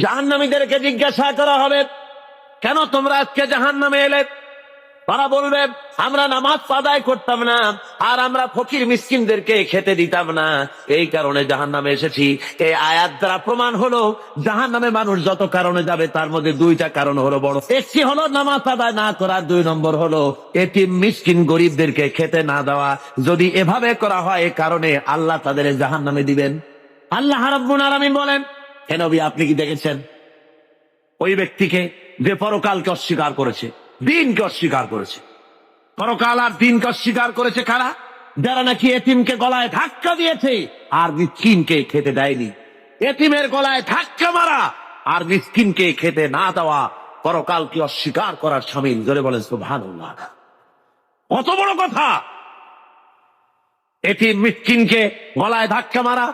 জাহান্নামীদেরকে জিজ্ঞাসা করা হবে, কেন তোমরা আজকে জাহান্নামে এলে? তারা বলবে, আমরা নামাজ আদায় করতাম না, আর আমরা ফকির মিসকিনদেরকে খেতে দিতাম না, এই কারণে জাহান্নামে এসেছি। এই আয়াত দ্বারা প্রমাণ হলো জাহান্নামে মানুষ যত কারণে যাবে তার মধ্যে দুইটা কারণ হলো বড়। একটি হলো নামাজ আদায় না করার, 2 নম্বর হলো এতিম মিসকিন গরিবদেরকে খেতে না দেওয়া। যদি এভাবে করা হয় এ কারণে আল্লাহ তাদের জাহান্নামে দিবেন। আল্লাহ রাব্বুল আলামিন বলেন, হে নবী আপনি কি দেখেছেন ওই ব্যক্তিকে যে পরকালকে অস্বীকার করেছে, দিনকে অস্বীকার করেছে? পরকাল আর দিনকে অস্বীকার করেছে কারা? যারা নাকি এতিমকে গলায় ধাক্কা দিয়েছে আর মিসকিনকে খেতে দেয়নি। এতিমের গলায় ধাক্কা মারা আর মিসকিনকে খেতে না দেওয়া পরকালকে অস্বীকার করার শামিল। জোরে বলেন সুবহানাল্লাহ। কত বড় কথা! এতিম মিসকিনকে গলায় ধাক্কা মারা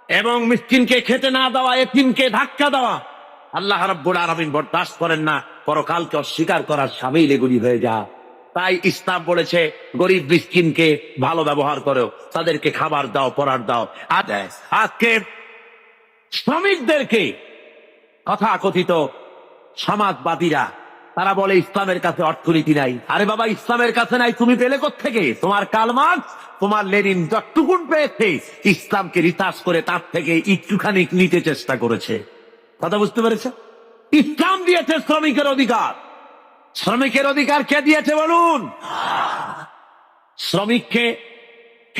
এবং মিসকিনকে খেতে না দেওয়া, এতিমকে ধাক্কা দেওয়া আল্লাহ রাব্বুল আলামিন বরদাস্ত করেন না। পরকালকে অস্বীকার করার শামিল এগুলি হয়ে যা। তাই ইসলাম বলেছে গরিব মিসকিনকে ভালো ব্যবহার করো, তাদেরকে খাবার দাও, পরার দাও। আজকে শ্রমিকদেরকে তথাকথিত সমাজবাদীরা তারা বলে ইসলামের কাছে অর্থনীতি নাই। আরে বাবা, ইসলামের কাছে নাই, তুমি পেলে কোত্থেকে? তোমার কার্ল মার্কস, তোমার লেনিন যতটুকুন পেয়েছে ইসলামকে রিসার্চ করে তার থেকে একটুখানি নিতে চেষ্টা করেছে। কথা বুঝতে পেরেছে? ইসলাম দিয়েছে শ্রমিকের অধিকার। শ্রমিকের অধিকার কে দিয়েছে বলুন? শ্রমিককে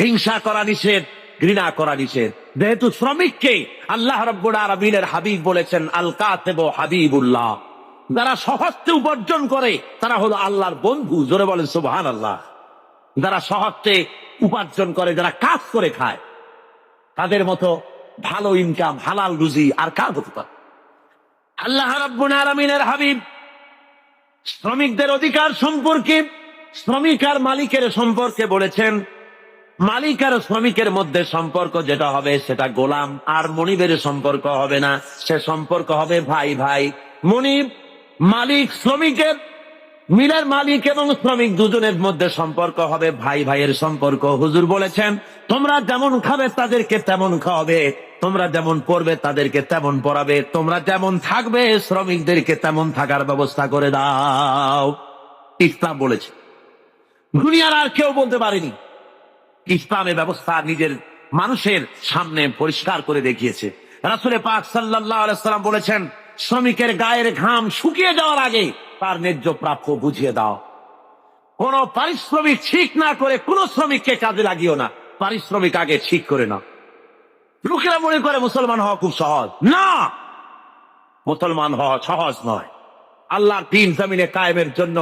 হিংসা করা নিষেধ, ঘৃণা করা নিষেধ। যেহেতু শ্রমিককে আল্লাহ রাব্বুল আলামিনের হাবিব বলেছেন আল কাতিবু হাবিবুল্লাহ, যারা সহজে উপার্জন করে তারা হলো আল্লাহর বন্ধু। জোরে বলেন সুবহানাল্লাহ। যারা সহজে উপার্জন করে, যারা কাজ করে খায়, তাদের মতো ভালো ইনকাম, হালাল রুজি আর কার হতে পারে? আল্লাহ রাব্বুল আলামিনের হাবিব শ্রমিকদের অধিকার সম্পর্কে, শ্রমিক আর মালিকের সম্পর্কে বলেছেন, মালিক আর শ্রমিকের মধ্যে সম্পর্ক যেটা হবে সেটা গোলাম আর মনিবের সম্পর্ক হবে না, সে সম্পর্ক হবে ভাই ভাই। মনিব মালিক শ্রমিকের, মিলের মালিক এবং শ্রমিক দুজনের মধ্যে সম্পর্ক হবে ভাই ভাইয়ের সম্পর্ক। হুজুর বলেছেন, তোমরা যেমন খাবে তাদেরকে তেমন খাওয়াবে, তোমরা যেমন পড়বে তাদেরকে তেমন পড়াবে, তোমরা যেমন থাকবে শ্রমিকদেরকে তেমন থাকার ব্যবস্থা করে দাও। ইসলাম বলেছে, দুনিয়ার আর কেউ বলতে পারেনি। ইসলামের ব্যবস্থা নিজের মানুষের সামনে পরিষ্কার করে দেখিয়েছে। রাসূল পাক সাল্লাল্লাহু আলাইহি ওয়াসাল্লাম বলেছেন, শ্রমিকের গায়ের ঘাম শুকিয়ে যাওয়ার আগে তার ন্যায্য প্রাপ্য বুঝিয়ে দাও। কোন পারিশ্রমিক ঠিক না করে কোন শ্রমিককে কাজে লাগিও না, পারিশ্রমিক আগে ঠিক করে নাও। লোকেরা মনে করে মুসলমান হওয়া খুব সহজ। না, মুসলমান হওয়া সহজ নয়। আল্লাহর দ্বীন জমিনে কায়েমের জন্য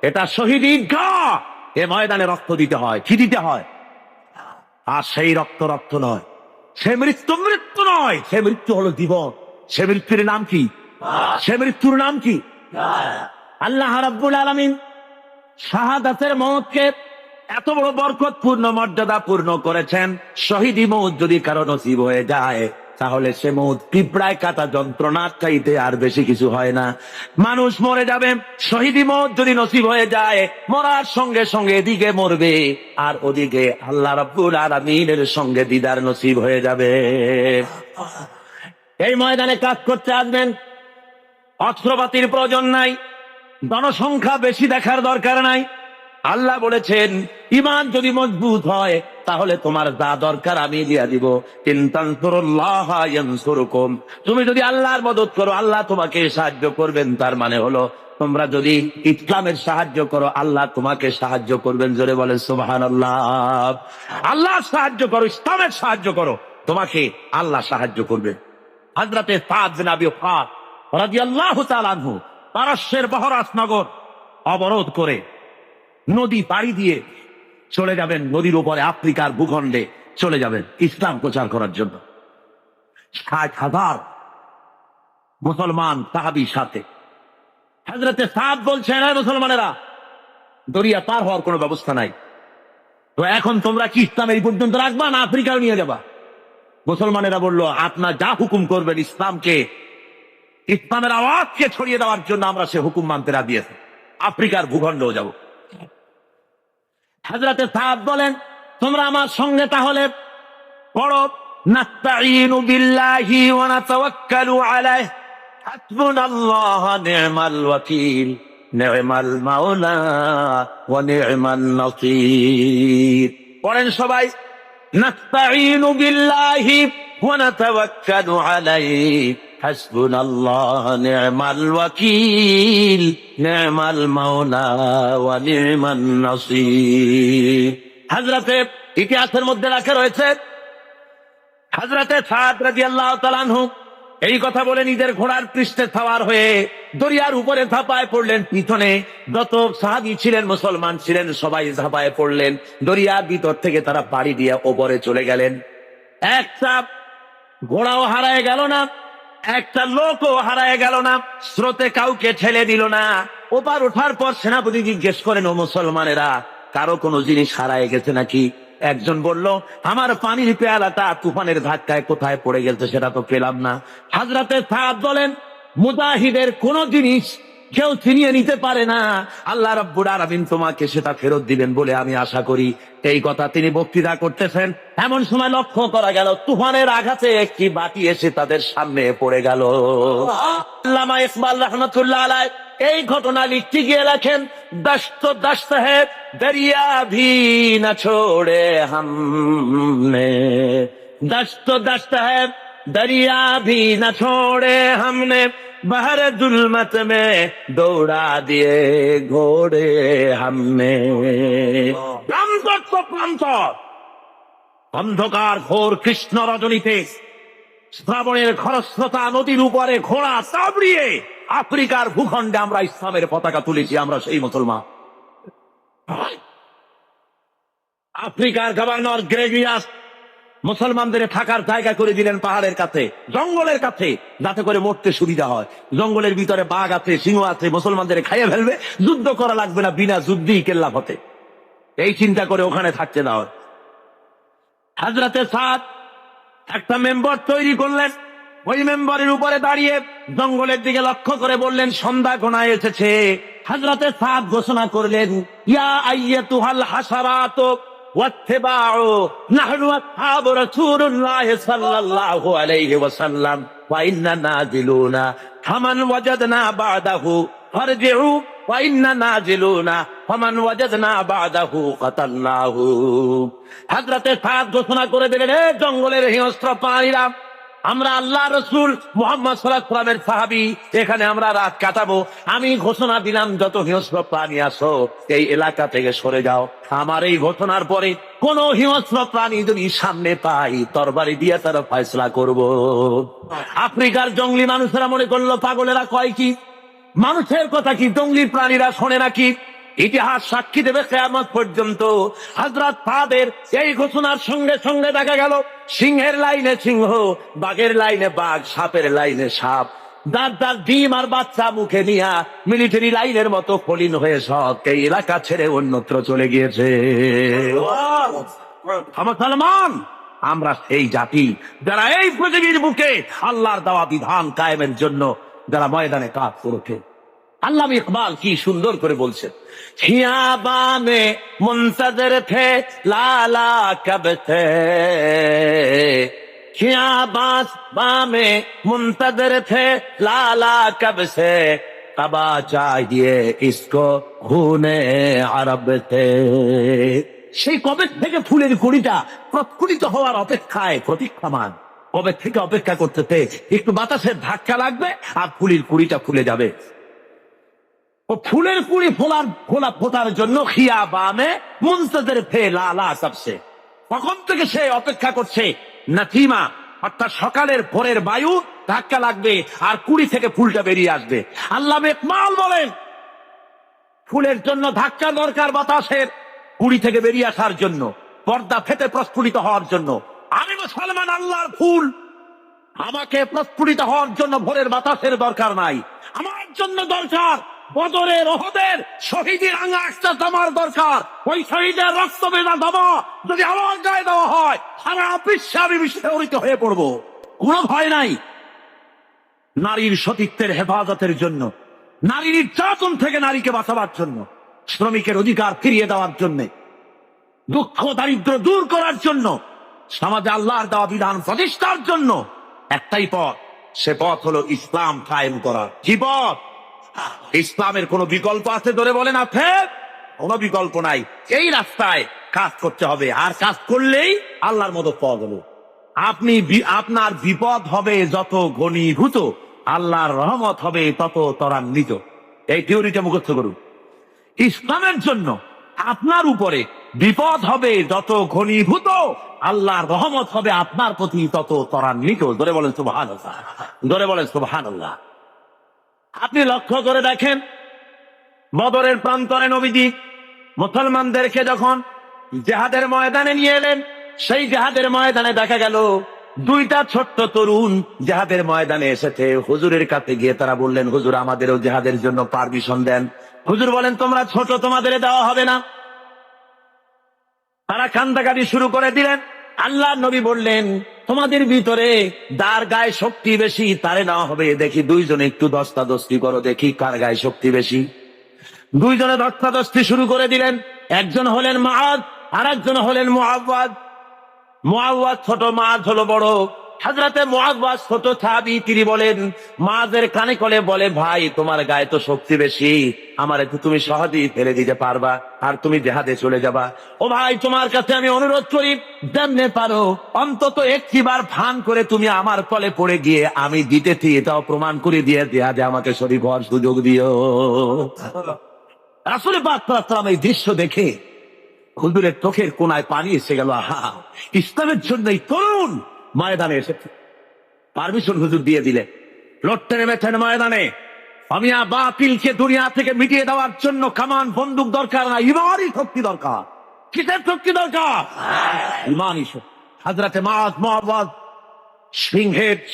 এটা শহীদ ঈদগাহ, এ ময়দানে রক্ত দিতে হয়। কি দিতে হয়? আর সেই রক্ত রক্ত নয়, সে মৃত্যু মৃত্যু নয়, সে মৃত্যু হলো জীবন। সে মৃত্যুর নাম কি? সে মৃত্যুর নাম কি? আল্লাহ রাব্বুল আলামিন শাহাদাতের মওতকে এত বড় বরকতপূর্ণ, মর্যাদাপূর্ণ করেছেন। শহীদি মওত যদি কারো নসিব হয়ে যায় তাহলে সে মওত পিঁপড়ায় কাটা যন্ত্রণার চাইতে আর বেশি কিছু হয় না। মানুষ মরে যাবে, শহীদি মওত যদি নসিব হয়ে যায়, মরার সঙ্গে সঙ্গে এদিকে মরবে আর ওদিকে আল্লাহ রাব্বুল আলামিনের সঙ্গে দিদার নসিব হয়ে যাবে। এই ময়দানে কাজ করতে আসবেন, অস্ত্রপাতির প্রয়োজন নাই, জনসংখ্যা বেশি দেখার দরকার নাই। আল্লাহ বলেছেন, ঈমান যদি মজবুত হয় তাহলে তোমার যা দরকার আমি দিয়া দিব। ইন তানসুরুল্লাহ ইয়ানসুরকুম, তুমি যদি আল্লাহর মদদ করো আল্লাহ তোমাকে সাহায্য করবেন। তার মানে হলো তোমরা যদি ইসলামের সাহায্য করো আল্লাহ তোমাকে সাহায্য করবেন। জোরে বলেন সুবহানাল্লাহ। আল্লাহ সাহায্য করো, ইসলামের সাহায্য করো, তোমাকে আল্লাহ সাহায্য করবে। হযরতে সাদ বিন আবি ওয়াক্কাস রাদিয়াল্লাহু তাআলা আনহু পারস্যের বহরাস নগর অবরোধ করে নদী পাড়ি দিয়ে চলে যাবেন, নদীর উপরে আফ্রিকার ভূখণ্ডে চলে যাবেন ইসলাম প্রচার করার জন্য। 60,000 মুসলমান সাহাবীর সাথে। হযরতে সাদ বলছেন, হে মুসলমানেরা, দরিয়া পার হওয়ার কোনো ব্যবস্থা নাই, তো এখন তোমরা কি ইসলাম এই পর্যন্ত রাখবা না আফ্রিকাও নিয়ে যাবা? মুসলমানেরা বলল, আপনার যা হুকুম করবেন, ইসলামকে, ইসলামের আওয়াজকে ছড়িয়ে দেওয়ার জন্য আমরা সে হুকুম মানতে রাজি আছি, আফ্রিকার ভূখণ্ডেও যাব। হযরতে সাদ বলেন, তোমরা আমার সঙ্গে তাহলে পড়ো, নাস্তাঈনু বিল্লাহি ওয়া নাতাওয়াক্কালু আলাইহি, হাসবুনাল্লাহ নি'মাল ওয়াকিল, নি'মাল মাওলা ওয়া নি'মান নাসীর। পড়েন সবাই, নাস্তাঈনু বিল্লাহি ওয়া নাতাওয়াক্কালু আলাইহি, হাসবুনাল্লাহ নি'মাল ওয়াকিল, নি'মাল মাওলা ওয়া নি'মান নাসীর। হযরতে ইতিহাসের মধ্যে রাখা রয়েছে, হযরতে সাদ রাদিয়াল্লাহু তাআলা আনহু এই কথা বলে নিজের ঘোড়ার পৃষ্ঠে সওয়ার হয়ে দরিয়ার উপরে ঝাঁপায় পড়লেন। পিছনে যত সাহাবী ছিলেন, মুসলমান ছিলেন, সবাই ঝাঁপায় পড়লেন। দরিয়ার ভিতর থেকে তারা পাড়ি দিয়ে ওপরে চলে গেলেন। একটা ঘোড়াও হারায় গেল না, একটা লোকও হারায় গেল না, স্রোতে কাউকে ঠেলে দিল না। ওপার ওঠার পর সেনাপতি জিজ্ঞেস করেন, ও মুসলমানেরা, কারো কোনো জিনিস হারায় গেছে নাকি? একজন বলল, আমার পানির পেয়ালাটা তুফানের ধাক্কায় কোথায় পড়ে গেছে সেটা তো পেলাম না। হযরতে সাদ বলেন, মুজাহিদের কোন জিনিস কেউ ছিনিয়ে নিতে পারে না, আল্লাহ রাব্বুল আলামিন তোমাকে সেটা ফেরত দিবেন বলে আমি আশা করি। এই কথা তিনি বক্তৃতা করতেছেন, এমন সময় লক্ষ্য করা গেল তুফানের আঘাতে একটি বাটি এসে তাদের সামনে পড়ে গেল। আল্লামা ইকবাল রাহমাতুল্লাহ আলাইহি এই ঘটনা লিখতে গিয়ে লেখেন, দশত দশত হ্যায় দরিয়া ভি না ছোড়ে हमने, दस्त दस्त है दरिया भी न छोड़े हमने, बहर जुल्मत में दौड़ा दिए घोड़े हमने। প্রান্তর তো প্রান্তর, অন্ধকার ঘোর কৃষ্ণ রজনীতে শ্রাবণের খরস্রোতা নদীর উপরে ঘোড়া চাবড়িয়ে আফ্রিকার ভূখণ্ডে আমরা ইসলামের পতাকা তুলেছি। আমরা সেই মুসলমান। আফ্রিকার গভর্নর গ্রেগরিয়াস মুসলমানদের থাকার জায়গা করে দিলেন পাহাড়ের কাছে, জঙ্গলের কাছে, যাতে করে মরতে সুবিধা হয়। জঙ্গলের ভিতরে বাঘ আছে, সিংহ আছে, মুসলমানদের খাইয়ে ফেলবে, যুদ্ধ করা লাগবে না, বিনা যুদ্ধেই কেল্লা হতে। এই চিন্তা করে ওখানে থাকতে দেওয়া। হযরতে সাদ একটা মেম্বার তৈরি করলেন, ওই মেম্বারের উপরে দাঁড়িয়ে জঙ্গলের দিকে লক্ষ্য করে বললেন, সন্ধ্যা ঘনায় এসেছে। হযরতে সাদ ঘোষণা করলেন, ইয়া আইয়াতুহাল হাসারাত ওয়াত্তিবাউ নাহনু আসহাবু রাসূলুল্লাহ সাল্লাল্লাহু আলাইহি ওয়াসাল্লাম ওয়া ইন্না নাজিলুনা ফামান ওয়াজাদনা বা'দাহু ফারজিউ ওয়া ইন্না নাজিলুনা ফামান ওয়াজাদনা বা'দাহু কাতালনাহু। হযরতে সাদ ঘোষণা করে দিলেন, হে জঙ্গলের হিংস্র প্রাণীরা, আমরা আল্লাহ রসুল মুহাম্মদ সাল্লাল্লাহু আলাইহি ওয়াসাল্লামের সাহাবী, এখানে আমরা রাত কাটাবো। আমি ঘোষণা দিলাম, যত হিংস্র প্রাণী আসো এই এলাকা থেকে সরে যাও। আমার এই ঘোষণার পরে কোন হিংস্র প্রাণী যদি সামনে পাই, তরবারি দিয়ে তারা ফয়সালা করব। আফ্রিকার জঙ্গলি মানুষেরা মনে করলো, পাগলেরা কয় কি, মানুষের কথা কি জঙ্গলি প্রাণীরা শোনে নাকি? ইতিহাস সাক্ষী দেবে কিয়ামত পর্যন্ত। হযরত সাদের এই ঘোষণার সঙ্গে সঙ্গে দেখা গেল সিংহের লাইনে সিংহ, বাঘের লাইনে বাঘ, সাপের লাইনে সাপ, দাঁত দাঁত ডিম আর বাচ্চা মুখে নিয়া মিলিটারি লাইনের মতো ফলিন হয়ে সব এই এলাকা ছেড়ে অন্যত্র চলে গিয়েছে। মুসলমান আমরা সেই জাতি যারা এই পৃথিবীর বুকে আল্লাহর দেওয়া বিধান কায়েমের জন্য যারা ময়দানে কাজ করেছে। আল্লামা ইকবাল কি সুন্দর করে বলছেন, খিয়াবানে মুনতাজির থে লালা কব থে, খিয়াবানে মুনতাজির থে লালা কব সে, কবা চাহিয়ে ইসকো খুনে আরব থে। সেই কবে থেকে ফুলের কুড়িটা প্রস্ফুটিত হওয়ার অপেক্ষায় প্রতীক্ষামান, কবে থেকে অপেক্ষা করতেছে, একটু বাতাসের ধাক্কা লাগবে আর ফুলের কুড়িটা ফুলে যাবে। ও ফুলের কুড়ি ফোটার জন্য খিয়াবানে মুনতাজির থে লালা কব সে, কখন থেকে সে অপেক্ষা করছে, নাতিমা অর্থাৎ সকালের ভোরের বায়ু ধাক্কা লাগবে আর কুড়ি থেকে ফুলটা বেরিয়ে আসবে। আল্লামা ইকবাল বলেন, ফুলের জন্য ধাক্কা দরকার, বাতাসের কুড়ি থেকে বেরিয়ে আসার জন্য, পর্দা ফেটে প্রস্ফুটিত হওয়ার জন্য। আমি মুসলমান, আল্লাহর ফুল, আমাকে প্রস্ফুটিত হওয়ার জন্য ভোরের বাতাসের দরকার নাই। আমার জন্য দরকার বদরের, ওহদের শহীদের রাঙা একটা দামার দরকার। ওই শহীদের রক্ত বেদা দামা যদি আমার গায়ে দেওয়া হয়, সারা বিশ্বে আমি বিস্ফোরিত হয়ে পড়বো। কোনো ভয় নাই। নারীর সতীত্বের হেফাজতের জন্য, নারীর নির্যাতন থেকে নারীকে বাঁচাবার জন্য, শ্রমিকের অধিকার ফিরিয়ে দেওয়ার জন্য, দুঃখ দারিদ্র দূর করার জন্য, সমাজে আল্লাহর দেওয়া বিধান প্রতিষ্ঠার জন্য একটাই পথ, সে পথ হলো ইসলাম কায়েম করা। কি পথ? ইসলামের কোন বিকল্প আছে? ধরে বলেন আছে? কোন বিকল্প নাই। এই রাস্তায় কাজ করতে হবে, আর কাজ করলেই আল্লাহর মদদ পাওয়া গেল। আপনার বিপদ হবে যত ঘনীভূত, আল্লাহর রহমত হবে তত ত্বরান্বিত। এই থিওরিটা মুখস্থ করুন। ইসলামের জন্য আপনার উপরে বিপদ হবে যত ঘনীভূত, আল্লাহর রহমত হবে আপনার প্রতি তত ত্বরান্বিত। ধরে বলেন সুবহানাল্লাহ, ধরে বলেন সুবহানাল্লাহ। আপনি লক্ষ্য করে দেখেন, বদরের প্রান্তরে নবীজি মুসলমানদেরকে যখন জিহাদের ময়দানে নিয়ে এলেন, সেই জিহাদের ময়দানে দেখা গেল দুইটা ছোট্ট তরুণ জিহাদের ময়দানে এসেছে। হুজুরের কাছে গিয়ে তারা বললেন, হুজুর আমাদেরও জিহাদের জন্য পারমিশন দেন। হুজুর বলেন, তোমরা ছোট, তোমাদের দেওয়া হবে না। তারা কান্দাকাটি শুরু করে দিলেন। আল্লাহ নবী বললেন, তোমাদের ভিতরে যার গায়ে শক্তি বেশি তারে নেওয়া হবে। দেখি দুইজনে একটু দস্তাদস্তি করো, দেখি কার গায়ে শক্তি বেশি। দুইজনে দস্তাদস্তি শুরু করে দিলেন। একজন হলেন মুআদ, আর একজন হলেন মুআওয়াজ। মুআওয়াজ ছোট, মুআদ হলো বড়। হযরতে মুআওয়াজ ছোট সাহাবী, তিনি বলেন, মুআদের কানে কলে বলে, ভাই তোমার গায়ে তো শক্তি বেশি, আমারে তো তুমি সহজেই ফেলে দিতে পারবা, আর তুমি জিহাদে চলে যাবা। ও ভাই, তোমার কাছে আমি অনুরোধ করি, যেমনে পারো অন্তত একটিবার ফান করে তুমি আমার কলে পড়ে গিয়ে আমি দিতেছি এটাও প্রমাণ করে দিয়ে জিহাদে আমাকে শরীক হওয়ার সুযোগ দিও। রাসূল পাক সাল্লাল্লাহু আলাইহি ওয়াসাল্লাম এই দৃশ্য দেখে হুজুরের চোখের কোনায় পানি এসে গেল। আহা, ইসলামের জন্য এই তরুণ ময়দানে এসেছে। পারমিশন হুজুর দিয়ে দিলে, লড়তে নেমেছেন ময়দানে। আমিয়া বাতিলকে দুনিয়া থেকে মিটিয়ে দেওয়ার জন্য কামান বন্দুক দরকার না, ইমানই শক্তি দরকার। কিসের শক্তি দরকার? ইমানই শক্তি। হযরতে মুআওয়াজ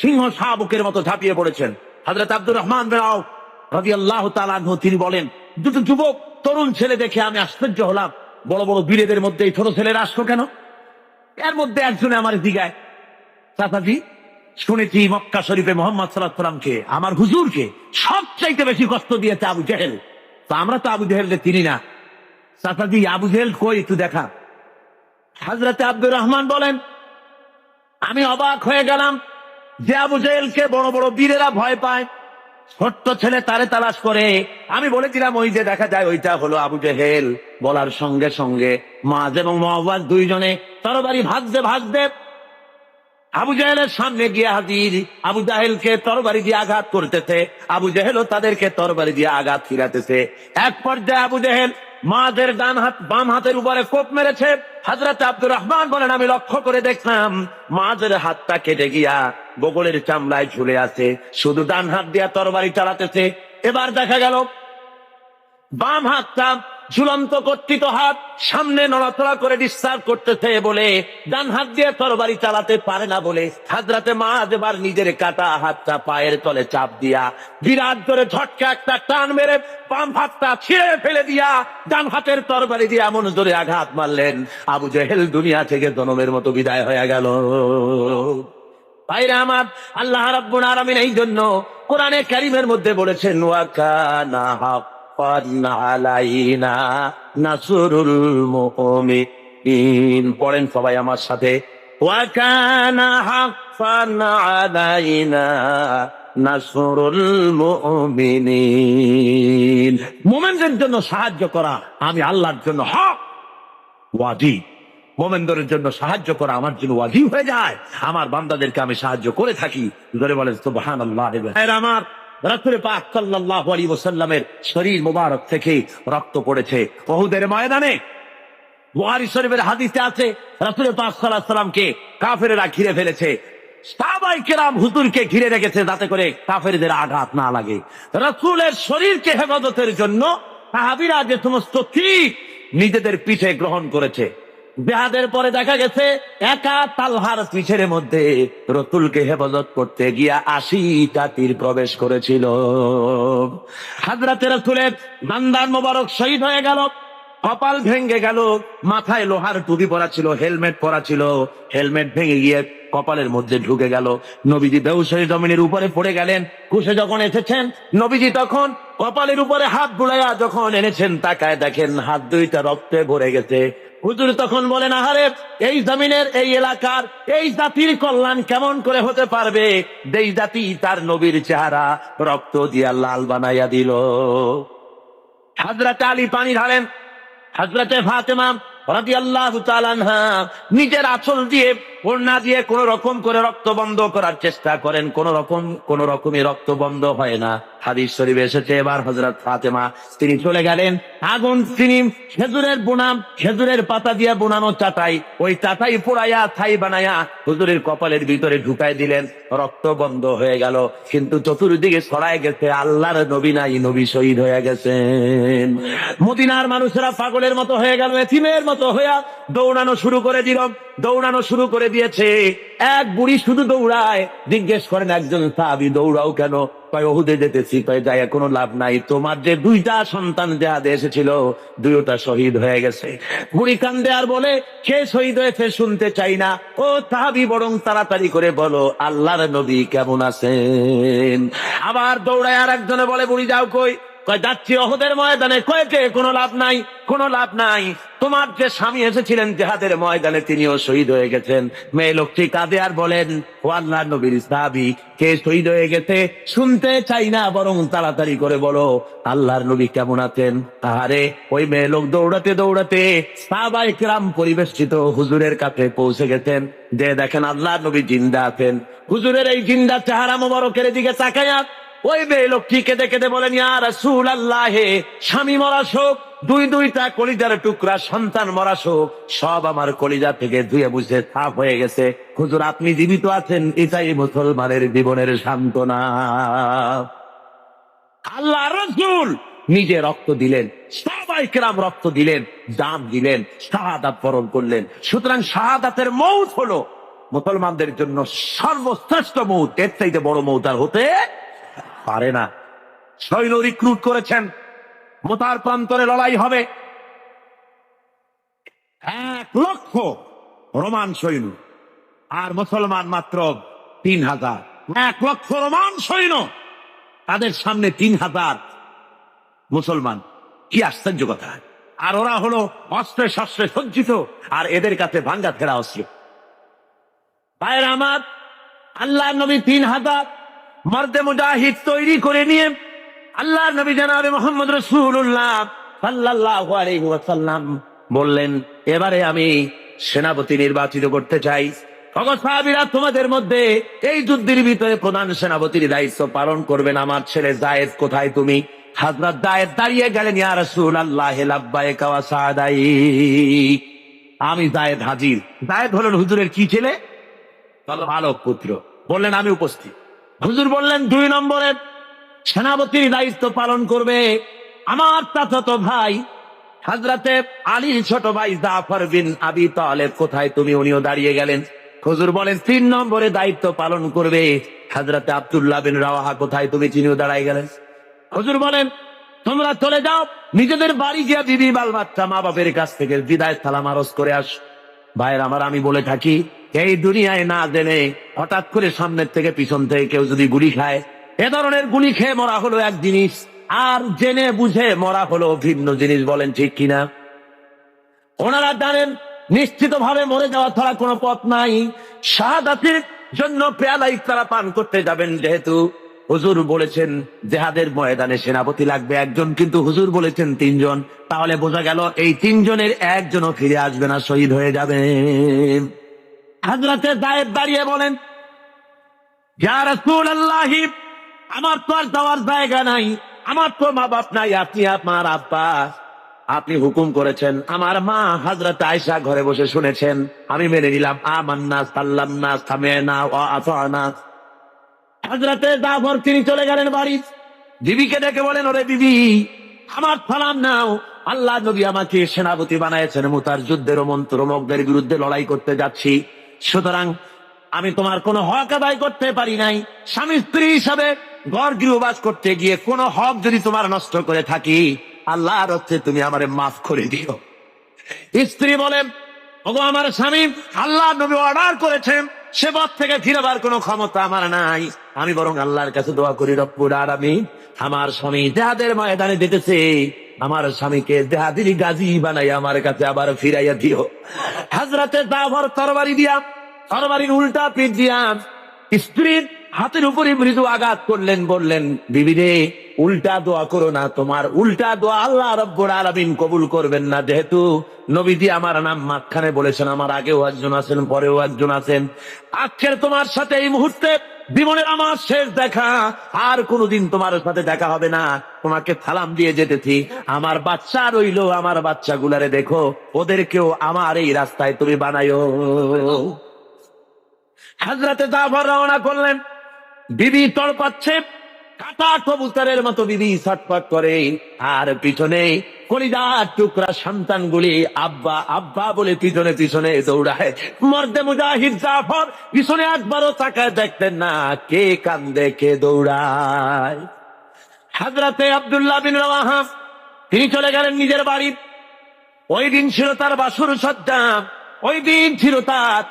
সিংহ শাবকের মতো ঝাঁপিয়ে পড়েছেন। হযরত আব্দুর রহমান বিন আওফ রাদিয়াল্লাহু তাআলা আনহু, তিনি বলেন, দুটো যুবক তরুণ ছেলে দেখে আমি আশ্চর্য হলাম। বড় বড় বীরেদের মধ্যে এই ছোট ছেলেরা আসলো কেন? এর মধ্যে একজনে আমার দিগায়, চাচাজি শুনেছি মক্কা শরীফে মুহাম্মদ সাল্লাল্লাহু আলাইহি ওয়াসাল্লামকে, আমার হুজুরকে সবচাইতে বেশি কষ্ট দিয়েছে আবু জেহেল। তো আমরা তো আবু জেহেলকে চিনি না, চাচাজি আবু জেহেল কই একটু দেখা। হযরতে আব্দুর রহমান বলেন, আমি অবাক হয়ে গেলাম যে আবু জেহেলকে বড় বড় বীরেরা ভয় পায়, ছোট্ট ছেলে তারে তালাশ করে। আমি বলেছিলাম, ওই যে দেখা যায় ওইটা হলো আবু জেহেল। বলার সঙ্গে সঙ্গে মুআজ এবং মুআওয়াজ দুইজনে তরবারি ভাজতে ভাজতে আবু জেহেলের সামনে গিয়ে হাজির। আবু জেহেলকে তরবারি দিয়ে আঘাত করতেছে, আবু জেহেলও তাদেরকে তরবারি দিয়ে আঘাত ফিরাতেছে। এক পর্যায়ে আবু জেহেল মুআজের বাম হাতের উপরে কোপ মেরেছে। হযরত আব্দুর রহমান বলেন, আমি লক্ষ্য করে দেখলাম মুআজের হাতটা কেটে গিয়া বগলের চামড়ায় ঝুলে আছে, শুধু ডান হাত দিয়া তরবারি চালাতেছে। এবার দেখা গেল বাম হাতটা ঝুলন্ত কর্তৃত হাত সামনে নড়াচড়া করে ডিসচার্জ করতেছে বলে ডান হাত দিয়ে তরবারি চালাতে পারে না বলে হযরতে মুআজ এবার নিজের কাটা হাতটা পায়ের তলে চাপ দিয়া বিরাট করে ঝটকা একটা টান মেরে বাম হাতটা ছিঁড়ে ফেলে দিয়া ডান হাতের তরবারি দিয়ে এমন জোরে আঘাত মারলেন, আবু জেহেল দুনিয়া থেকে জনমের মতো বিদায় হয়ে গেল। ভাইরা আমার, আল্লাহ রাব্বুল আলামিন এই জন্য কোরআনে কারীমের মধ্যে বলেছেন, ওয়া কানা আলাইনা নাসরুল মুমিনিন। পড়েন সবাই আমার সাথে, ওয়া কানা হাক্কান আলাইনা নাসরুল মুমিনিন। মুমিনদের জন্য সাহায্য করা আমি আল্লাহর জন্য হক, ওয়াজিব। মুমিনদের জন্য সাহায্য করা আমার জন্য ওয়াজিব হয়ে যায়। আমার বান্দাদেরকে আমি সাহায্য করে থাকি। ধরে বলেন সুবহানাল্লাহ। আমার রাসূল পাক সাল্লাল্লাহু আলাইহি ওয়াসাল্লামের শরীর মোবারক থেকে রক্ত পড়েছে উহুদের ময়দানে। বুখারী শরীফের হাদিসে আছে, রাসূল পাক সাল্লাল্লাহু আলাইহি ওয়াসাল্লামকে কাফেররা ঘিরে ফেলেছে। সাহাবায়ে কেরাম হুজুরকে ঘিরে রেখেছে যাতে করে কাফেরদের আঘাত না লাগে। রাসূলের শরীরকে হেফাজতের জন্য সাহাবীরা যে সমস্ত তীর নিজেদের পিঠে গ্রহণ করেছে। জিহাদের পরে দেখা গেছে একা তালহার পিঠের মধ্যে রাসূলকে হেফাজত করতে গিয়া ৮০টা তীর প্রবেশ করেছিল। হযরতে রাসূলের দান্দান মোবারক শহীদ হয়ে গেল, কপাল ভেঙে গেল, মাথায় লোহার টুপি পরা ছিল, হেলমেট পরা ছিল, হেলমেট ভেঙে গিয়ে কপালের মধ্যে ঢুকে গেল। নবীজি বেহুশ হয়ে জমিনের উপরে পড়ে গেলেন। কুশে যখন এসেছেন নবীজি তখন কপালের উপরে হাত বুলাইয়া যখন এনেছেন, তাকায় দেখেন হাত দুইটা রক্তে ভরে গেছে। হুজুর তখন বলেন, আহারে এই জমিনের এই এলাকার এই জাতির কল্যাণ কেমন করে হতে পারবে যেই জাতি তার নবীর চেহারা রক্ত দিয়া লাল বানাইয়া দিল। হযরত আলী পানি ঢালেন, হযরতে ফাতেমা রাদিয়াল্লাহু তাআলা আনহা নিজের আঁচল দিয়ে ওড়না দিয়ে কোন রকম করে রক্ত বন্ধ করার চেষ্টা করেন, কোন রকমই রক্ত বন্ধ হয় না। হাদিস শরীফে এসেছে, এবার হযরত ফাতেমা তিনি চলে গেলেন, আগুন তিনি খেজুরের পাতা দিয়ে বোনানো চাটাই, ওই চাটাই পোড়াইয়া ছাই বানাইয়া হুজুরের কপালের ভিতরে ঢুকাই দিলেন, রক্ত বন্ধ হয়ে গেল। কিন্তু চতুর্দিকে ছড়ায় গেছে আল্লাহর নবী নাই, নবী শহীদ হয়ে গেছেন। মদিনার মানুষেরা পাগলের মতো হয়ে গেল, এতিমের মতো হইয়া দৌড়ানো শুরু করে দিয়েছে। এক বুড়ি শুধু দৌড়ায়, জিজ্ঞেস করেন একজন সাহাবী, দৌড়াও কেন? কয় ওহুদে যেতেছি। কয় যায় কোনো লাভ নাই, তোমার যে দুইটা সন্তান জেহাদে এসেছিল দুইটা শহীদ হয়ে গেছে। বুড়ি কান্দে আর বলে, কে শহীদ হয়েছে শুনতে চাই না, ও সাহাবী বরং তাড়াতাড়ি করে বলো আল্লাহর নবী কেমন আছেন। আবার দৌড়ায় আর একজনে বলে, বুড়ি যাও কই? কয় যাচ্ছি ওহুদের ময়দানে। কয়েকে কোনো লাভ নাই, তোমার যে স্বামী এসেছিলেন জেহাদের ময়দানে তিনিও শহীদ হয়ে গেছেন। মেয়ে লোকটি কাঁদে আর বলেন, ও আল্লাহর নবীর সাহাবী, কে শহীদ হয়ে গেছে শুনতে চাই না, বরং তাড়াতাড়ি করে বলো আল্লাহর নবী কেমন আছেন। আহারে ওই মেয়ে লোক দৌড়াতে সাহাবায়ে কেরাম পরিবেষ্টিত হুজুরের কাছে পৌঁছে গেছেন, যে দেখেন আল্লাহর নবী জিন্দা আছেন। হুজুরের এই জিন্দা চেহারা মোবারকের দিকে তাকায়া ওই মেয়ে লোকটি কেঁদে কেঁদে বলেন, ইয়া রাসূলুল্লাহ, স্বামী মরা শোক, দুইটা কলিজার টুকরা সন্তান মরা শোক, সব আমার কলিজা থেকে ধুয়ে বুঝে সাফ হয়ে গেছে। হুজুর আপনি জীবিত আছেন, এটাই মুসলমানের জীবনের সান্ত্বনা। আল্লাহ রাসূল নিজে রক্ত দিলেন, সাহাবায়ে কেরাম রক্ত দিলেন, জান দিলেন, শাহাদাত বরণ করলেন। সুতরাং শাহাদাতের মউত হলো মুসলমানদের জন্য সর্বশ্রেষ্ঠ মউত, এর চাইতে বড় মউত আর হতে পারে না। সৈন্য রিক্রুট করেছেন, মোতার প্রান্তরে লড়াই হবে, 1 লক্ষ রোমান সৈন্য আর মুসলমান মাত্র 3000। 1 লক্ষ রোমান সৈন্য, তাদের সামনে 3000 মুসলমান, কি আশ্চর্য কথা। আর ওরা হলো অস্ত্রে শস্ত্রে সজ্জিত, আর এদের কাছে ভাঙ্গা ফেরা অস্ত্র। ভাইয়েরা আমার, আল্লাহ নবী 3000 মর্দে মুজাহিদ তৈরি করে নিয়ে আল্লাহ নবী জনাবে মুহাম্মদ রাসূলুল্লাহ সাল্লাল্লাহু আলাইহি ওয়াসাল্লাম বললেন, এবারে আমি সেনাপতি নির্বাচিত করতে চাই। সাহাবীরা, তোমাদের মধ্যে এই যুদ্ধের ভিতরে প্রধান সেনাপতির দায়িত্ব পালন করবেন আমার ছেলে যায়েদ, কোথায় তুমি? হযরত যায়েদ দাঁড়িয়ে গেলেন, ইয়া রাসূলুল্লাহ লাব্বাইক ওয়া সাদাইক, আমি যায়েদ হাজির। যায়েদ হলেন হুজুরের কি ছেলে? ভালো পুত্র। বললেন আমি উপস্থিত। হুজুর বললেন, 2 নম্বরের সেনাপতির দায়িত্ব পালন করবে আমার চাচাতো ভাই হযরতে আলীর ছোট ভাই জাফর বিন আবি তালেব, কোথায় তুমি? উনিও দাঁড়িয়ে গেলেন। হুজুর বলেন, 3 নম্বরে দায়িত্ব পালন করবে হযরতে আব্দুল্লাহ বিন রাওয়াহা, কোথায় তুমি? তিনিও দাঁড়ায় গেলেন। হুজুর বলেন, তোমরা চলে যাও, নিজেদের বাড়ি গিয়ে বিবি বাল বাচ্চা মা বাপের কাছ থেকে বিদায় সালাম আরজ করে আস। ভাইয়ের আমার, আমি বলে থাকি, এই দুনিয়ায় না জেনে হঠাৎ করে সামনের থেকে পিছন থেকে কেউ যদি গুলি খায়, এ ধরনের গুলি খেয়ে মরা হলো এক জিনিস, আর জেনে বুঝে মরা হলো ভিন্ন জিনিস। বলেন ঠিক কিনা? ওনারা জানেন নিশ্চিত ভাবে মরে যাওয়া ছাড়া কোনো পথ নাই। শাহাদাতের জন্য পেয়ালা ইফতারা পান করতে যাবেন, যেহেতু হুজুর বলেছেন জেহাদের ময়দানে সেনাপতি লাগবে একজন, কিন্তু হুজুর বলেছেন 3 জন, তাহলে বোঝা গেল এই 3 জনের একজনও ফিরে আসবে না, শহীদ হয়ে যাবে। হযরতে যায়েদ দাঁড়িয়ে বলেন, ইয়া রাসূলুল্লাহ, আমার তো আর যাওয়ার জায়গা নাই, আমার তো মা বাপ নাই, আপনি আমার আব্বা, আপনি হুকুম করেছেন, আমার মা হযরত আয়েশা ঘরে বসে শুনেছেন, আমি মেনে নিলাম। আমান্না সাল্লামনা সামি'না ওয়া আতা'না। হযরতে জাফর তিনি চলে গেলেন বাড়ি, বিবিকে ডেকে বলেন, ওরে বিবি, আমার সালাম নাও, আল্লাহ নবী আমাকে সেনাপতি বানাইছেন, মুতার যুদ্ধের মন্ত্রমুগ্ধের বিরুদ্ধে লড়াই করতে যাচ্ছি, সুতরাং আমি তোমার কোনো হক আদায় করতে পারি নাই। স্বামী স্ত্রী হিসাবে ঘর গৃহবাস করতে গিয়ে কোনো হক যদি তোমার নষ্ট করে থাকি, আল্লাহর হচ্ছে তুমি আমারে মাফ করে দিও। স্ত্রী বলেন, ওগো আমার স্বামী, আল্লাহ নবী অর্ডার করেছেন, সে পথ থেকে ফিরবার কোনো ক্ষমতা আমার নাই, আমি বরং আল্লাহর কাছে দোয়া করি, রব্বুল আলামিন আমার স্বামী জিহাদের ময়দানে যেতেছে, আমার স্বামীকে দেহাদিরি গাজী বানাই আমার কাছে আবার ফিরাইয়া দিও। হযরতে জাফর তরবারির উল্টা পিঠ দিয়া স্ত্রীর হাতের উপরে মৃদু আঘাত করলেন, বললেন, বিবি রে, উল্টা দোয়া করো না, তোমার উল্টা দোয়া আল্লাহ রাব্বুল আলামিন কবুল করবেন না। যেহেতু নবীজি আমার নাম মাঝখানে বলেছেন, আমার আগেও একজন আছেন, পরেও একজন আছেন, আজকের তোমার সাথে এই মুহূর্তে জীবনের আমার শেষ দেখা, আর কোনোদিন তোমার সাথে দেখা হবে না। তোমাকে সালাম দিয়ে যেতেছি, আমার বাচ্চা রইলো, আমার বাচ্চাগুলারে দেখো, ওদেরকেও আমার এই রাস্তায় তুমি বানাইও। হযরতে জাফর রওনা করলেন। বিবি তড়পাচ্ছে, কাটা কবুতরের মতো বিবি ছটফট করে, আর পিছনে কলিজার টুকরা সন্তানগুলি আব্বা আব্বা বলে পিছনে পিছনে দৌড়ায়। মর্দে মুজাহিদ জাফর পিছনে একবারও তাকায় দেখতেন না, কে কান্দে কে দৌড়ায়। হযরতে আব্দুল্লাহ বিন রাওয়াহা তিনি চলে গেলেন নিজের বাড়ি। ওই দিন ছিল তার বাসর সজ্জা, ওই দিন ছিল তার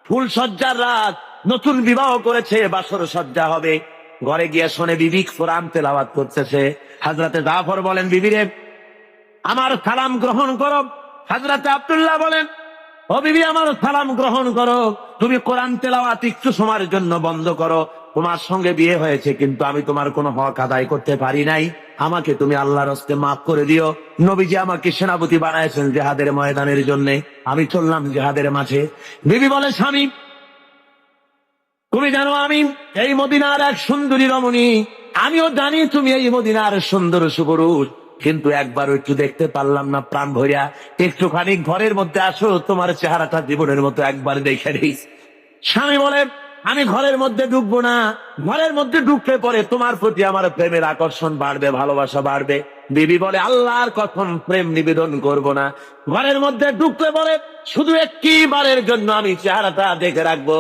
ফুল সজ্জার রাত, নতুন বিবাহ করেছে, বাসর সজ্জা হবে। ঘরে গিয়ে শোনে বিবি কোরআন তেলাওয়াত করতেছে। হযরতে জাফর বলেন, বিবি রে, আমার সালাম গ্রহণ করো। হযরতে আব্দুল্লাহ বলেন, ও বিবি, আমার সালাম গ্রহণ করো, তুমি কোরআন তেলাওয়াত একটু সময়ের জন্য বন্ধ করো। তোমার সঙ্গে বিয়ে হয়েছে, কিন্তু আমি তোমার কোনো হক আদায় করতে পারি নাই, আমাকে তুমি আল্লাহর হস্তে মাফ করে দিও। নবীজি আমাকে সেনাপতি বানাইছেন জিহাদের ময়দানের জন্য, আমি চললাম জিহাদের মাঝে। বিবি বলে, স্বামী, তুমি জানো আমি এই মদিনার এক সুন্দরী রমণী, আমিও জানি তুমি এই মদিনার সুন্দর সুপুরুষ, কিন্তু একবারও একটু দেখতে পারলাম না প্রাণ ভরিয়া। একটুখানি ঘরের মধ্যে আসো, তোমার চেহারাটা জীবনের মতো একবার দেখে নিই। স্বামী বলে, আমি ঘরের মধ্যে ঢুকবো না, ঘরের মধ্যে ঢুকলে পরে তোমার প্রতি আমার প্রেমের আকর্ষণ বাড়বে, ভালোবাসা বাড়বে। বিবি বলে, আল্লাহর কসম, প্রেম নিবেদন করব না। ঘরের মধ্যে ঢুকলে পরে শুধু একটিবারের জন্য আমি চেহারাটা দেখে রাখবো,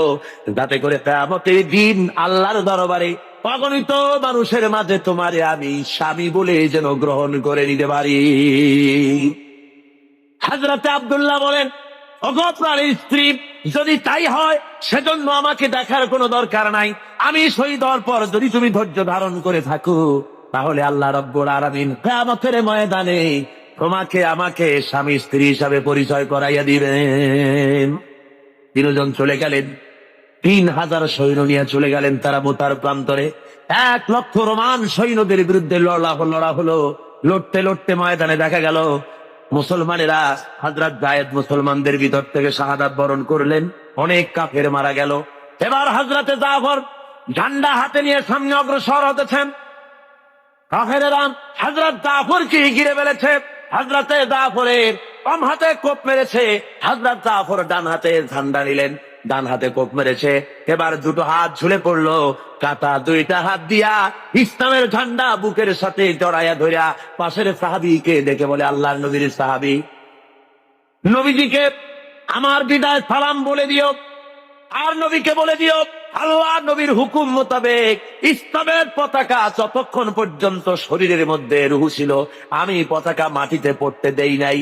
যাতে করে কিয়ামতের দিন আল্লাহর দরবারে অগণিত মানুষের মাঝে তোমারে আমি স্বামী বলে যেন গ্রহণ করে নিতে পারি। হযরতে আব্দুল্লাহ বলেন, ওগো প্রাণের স্ত্রী, যদি তাই হয় সেজন্য আমাকে দেখার কোনো দরকার নাই। আমি শহীদ হওয়ার পর যদি তুমি ধৈর্য ধারণ করে থাকো, তাহলে আল্লাহ রাব্বুল আলামিন কিয়ামতের ময়দানে তোমাকে আমাকে স্বামী স্ত্রী হিসাবে পরিচয় করাইয়া দিবেন। তিনজন চলে গেলেন, 3000 সৈন্য নিয়ে চলে গেলেন তারা মোতার প্রান্তরে। 1,00,000 রোমান সৈন্যদের বিরুদ্ধে লড়া হলো। লড়তে লড়তে ময়দানে দেখা গেল মুসলমানেরা, হযরত যায়েদ মুসলমানদের ভিতর থেকে শাহাদাত বরণ করলেন, অনেক কাফের মারা গেল। এবার হযরতে জাফর ঝান্ডা হাতে নিয়ে সামনে অগ্রসর হতেছেন। কাফেরেরা হযরত জাফরকে ঘিরে ফেলেছে। হযরতে জাফরের বাম হাতে কোপ মেরেছে, হযরত জাফর ডান হাতে ঝান্ডা নিলেন, ডান হাতে কোপ মেরেছে। এবার দুটো হাত ঝুলে পড়লো, কাটা দুইটা হাত দিয়া ইসলামের ঝান্ডা বুকের সাথে জড়াইয়া ধরিয়া পাশের সাহাবীকে দেখে বলে, আল্লাহর নবীর সাহাবী, নবীজিকে আমার বিদায় সালাম বলে দিও, আর নবীকে বলে দিও, আল্লাহ নবীর হুকুম মোতাবেক ইসলামের পতাকা যতক্ষণ পর্যন্ত শরীরের মধ্যে রুহু ছিল, আমি পতাকা মাটিতে পড়তে দেই নাই।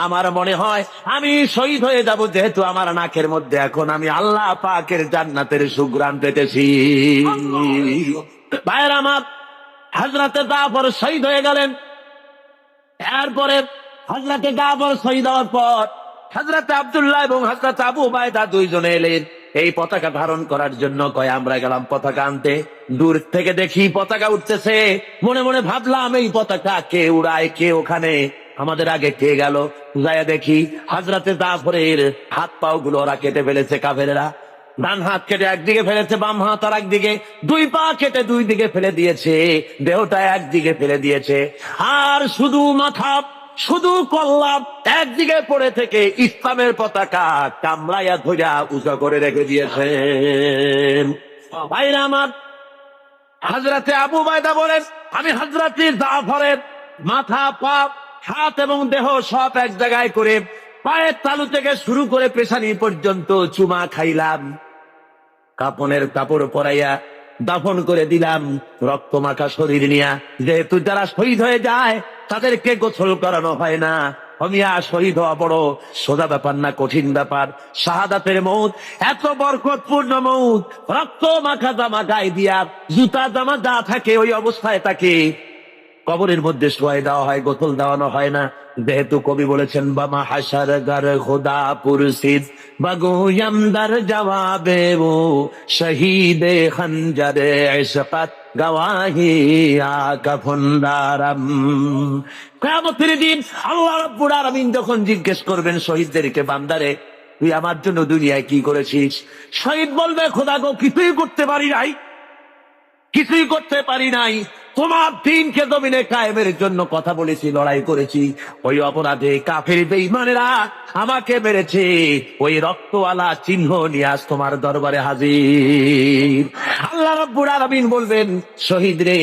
আমার মনে হয় আমি শহীদ হয়ে যাব, যেহেতু আমার নাকের মধ্যে এখন আমি আল্লাহ পাকের জান্নাতের সুঘ্রাণ পেতেছি। ভাইয়ের আমার, হযরতে জাফর শহীদ হয়ে গেলেন। এরপরে হযরতে জাফর শহীদ হওয়ার পর হযরতে আব্দুল্লাহ এবং হযরত আবু উবাইদা দুইজনে এলেন এই পতাকা ধারণ করার জন্য। কয় আমরা গেলাম পতাকা আনতে, দূর থেকে দেখি পতাকা উঠতেছে, মনে মনে ভাবলাম এই পতাকা কে উড়ায়, কে ওখানে, আমাদের আগে কে গেল। যায়া দেখি হযরতে জাফরের হাত পাও গুলো ওরা কেটে ফেলেছে কাফেরেরা। ডান হাত কেটে একদিকে ফেলেছে, বাম হাত আর একদিকে, দুই পা কেটে দুই দিকে ফেলে দিয়েছে, দেহটা একদিকে ফেলে দিয়েছে, আর শুধু মাথা, শুধু কল্লাপ একদিকে পড়ে থেকে ইসলামের পতাকা কামড়াইয়া ধইরা উঁচু করে রেখে দিয়েছেন। ভাইরা আমার, হযরতে আবু উবাইদা বলেন, আমি হযরতে জাফরের মাথা, পা, হাত এবং দেহ সব এক জায়গায় করে পায়ের তালু থেকে শুরু করে পেশানি পর্যন্ত চুমা খাইলাম, কাপনের কাপড় পরাইয়া দাফন করে দিলাম, রক্ত মাখা শরীর নিয়া। যেহেতু যারা শহীদ হয়ে যায় তাদেরকে গোসল করানো হয় না। হমিয়া শহীদ হওয়া বড় সোজা ব্যাপার না, কঠিন ব্যাপার। শাহাদাতের মউত এত বরকতপূর্ণ মউত, রক্ত মাখা জামা গায়ে দিয়া, জুতা জামা যা থাকে ওই অবস্থায় তাকে কবরের মধ্যে শোয়াই দেওয়া হয়, গোসল দেওয়ানো হয় না। যেহেতু কবি বলেছেন বামা হাসার গার খোদা পুরসিদ বাগুয়াম দার জবাবে ও শহীদে খঞ্জরে ইশকাত গওয়াহি আকাফুন্দারাম। কিয়ামতের দিন আল্লাহ রাব্বুল আলামিন যখন জিজ্ঞেস করবেন শহীদদেরকে, বান্দারে তুই আমার জন্য দুনিয়ায় কি করেছিস? শহীদ বলবে, খোদা গো কিছুই করতে পারি নাই, কিছুই করতে পারি নাই। তোমার দিনকে জমিনে কায়েমের জন্য কথা বলেছি, লড়াই করেছি। ওই অপরাধে কাফের বেঈমানেরা আমাকে মেরেছে। ওই রক্তওয়ালা চিহ্ন নিয়ে আজ তোমার দরবারে হাজির। আল্লাহ রাব্বুল আলামিন বলবেন, শহীদ রে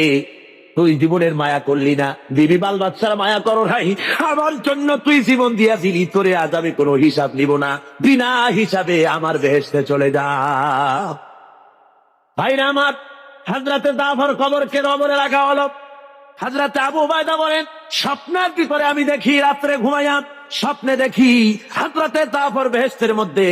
তুই জীবনের মায়া করলি না, বিবি বাল বাচ্চার মায়া করো নাই, আমার জন্য তুই জীবন দিয়াছিলি, তোরে আজ আমি কোনো হিসাব নিব না, বিনা হিসাবে আমার বেহেশতে চলে যা। ভাইরা আমার, হযরতে জাফর কবরকে কবরে রাখা হলো। হযরতে আবু উবাইদা বলেন, স্বপ্নের ভিতরে আমি দেখি, রাত্রে ঘুমাইয়া স্বপ্নে দেখি হযরতে জাফর বেহেশতের মধ্যে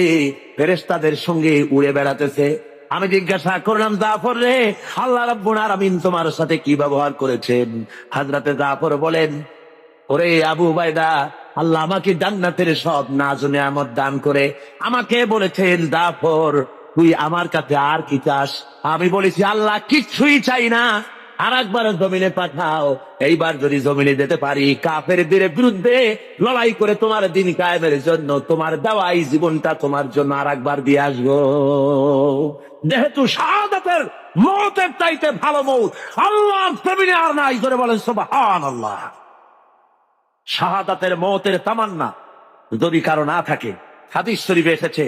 ফেরেশতাদের সঙ্গে উড়ে বেড়াতেছে। আমি জিজ্ঞাসা করলাম, জাফর রে, আল্লাহ রাব্বুল আলামিন তোমার সাথে কি ব্যবহার করেছেন? হযরতে জাফর বলেন, ওরে আবু উবাইদা, আল্লাহ আমাকে জান্নাতের সব নাজ নেয়ামত দান করে আমাকে বলেছেন, জাফর তুই আমার কাছে আর কি চাস? আমি বলেছি, আল্লাহ কিচ্ছুই চাই না, আর একবার জমিনে পাঠাও। এইবার যদি জমিনে যেতে পারি, কাফেরদের বিরুদ্ধে লড়াই করে তোমার দিন কায়েমের জন্য তোমার দেওয়া এই জীবনটা তোমার জন্য আর একবার দিয়ে আসবো। যেহেতু শাহাদাতের মওতের চাইতে ভালো মওত আল্লাহ জমিনে আর নাই, জোরে বলেন সুবহানাল্লাহ। শাহাদাতের মওতের তামান্না যদি কারো না থাকে, হাদিস শরীফে এসেছে,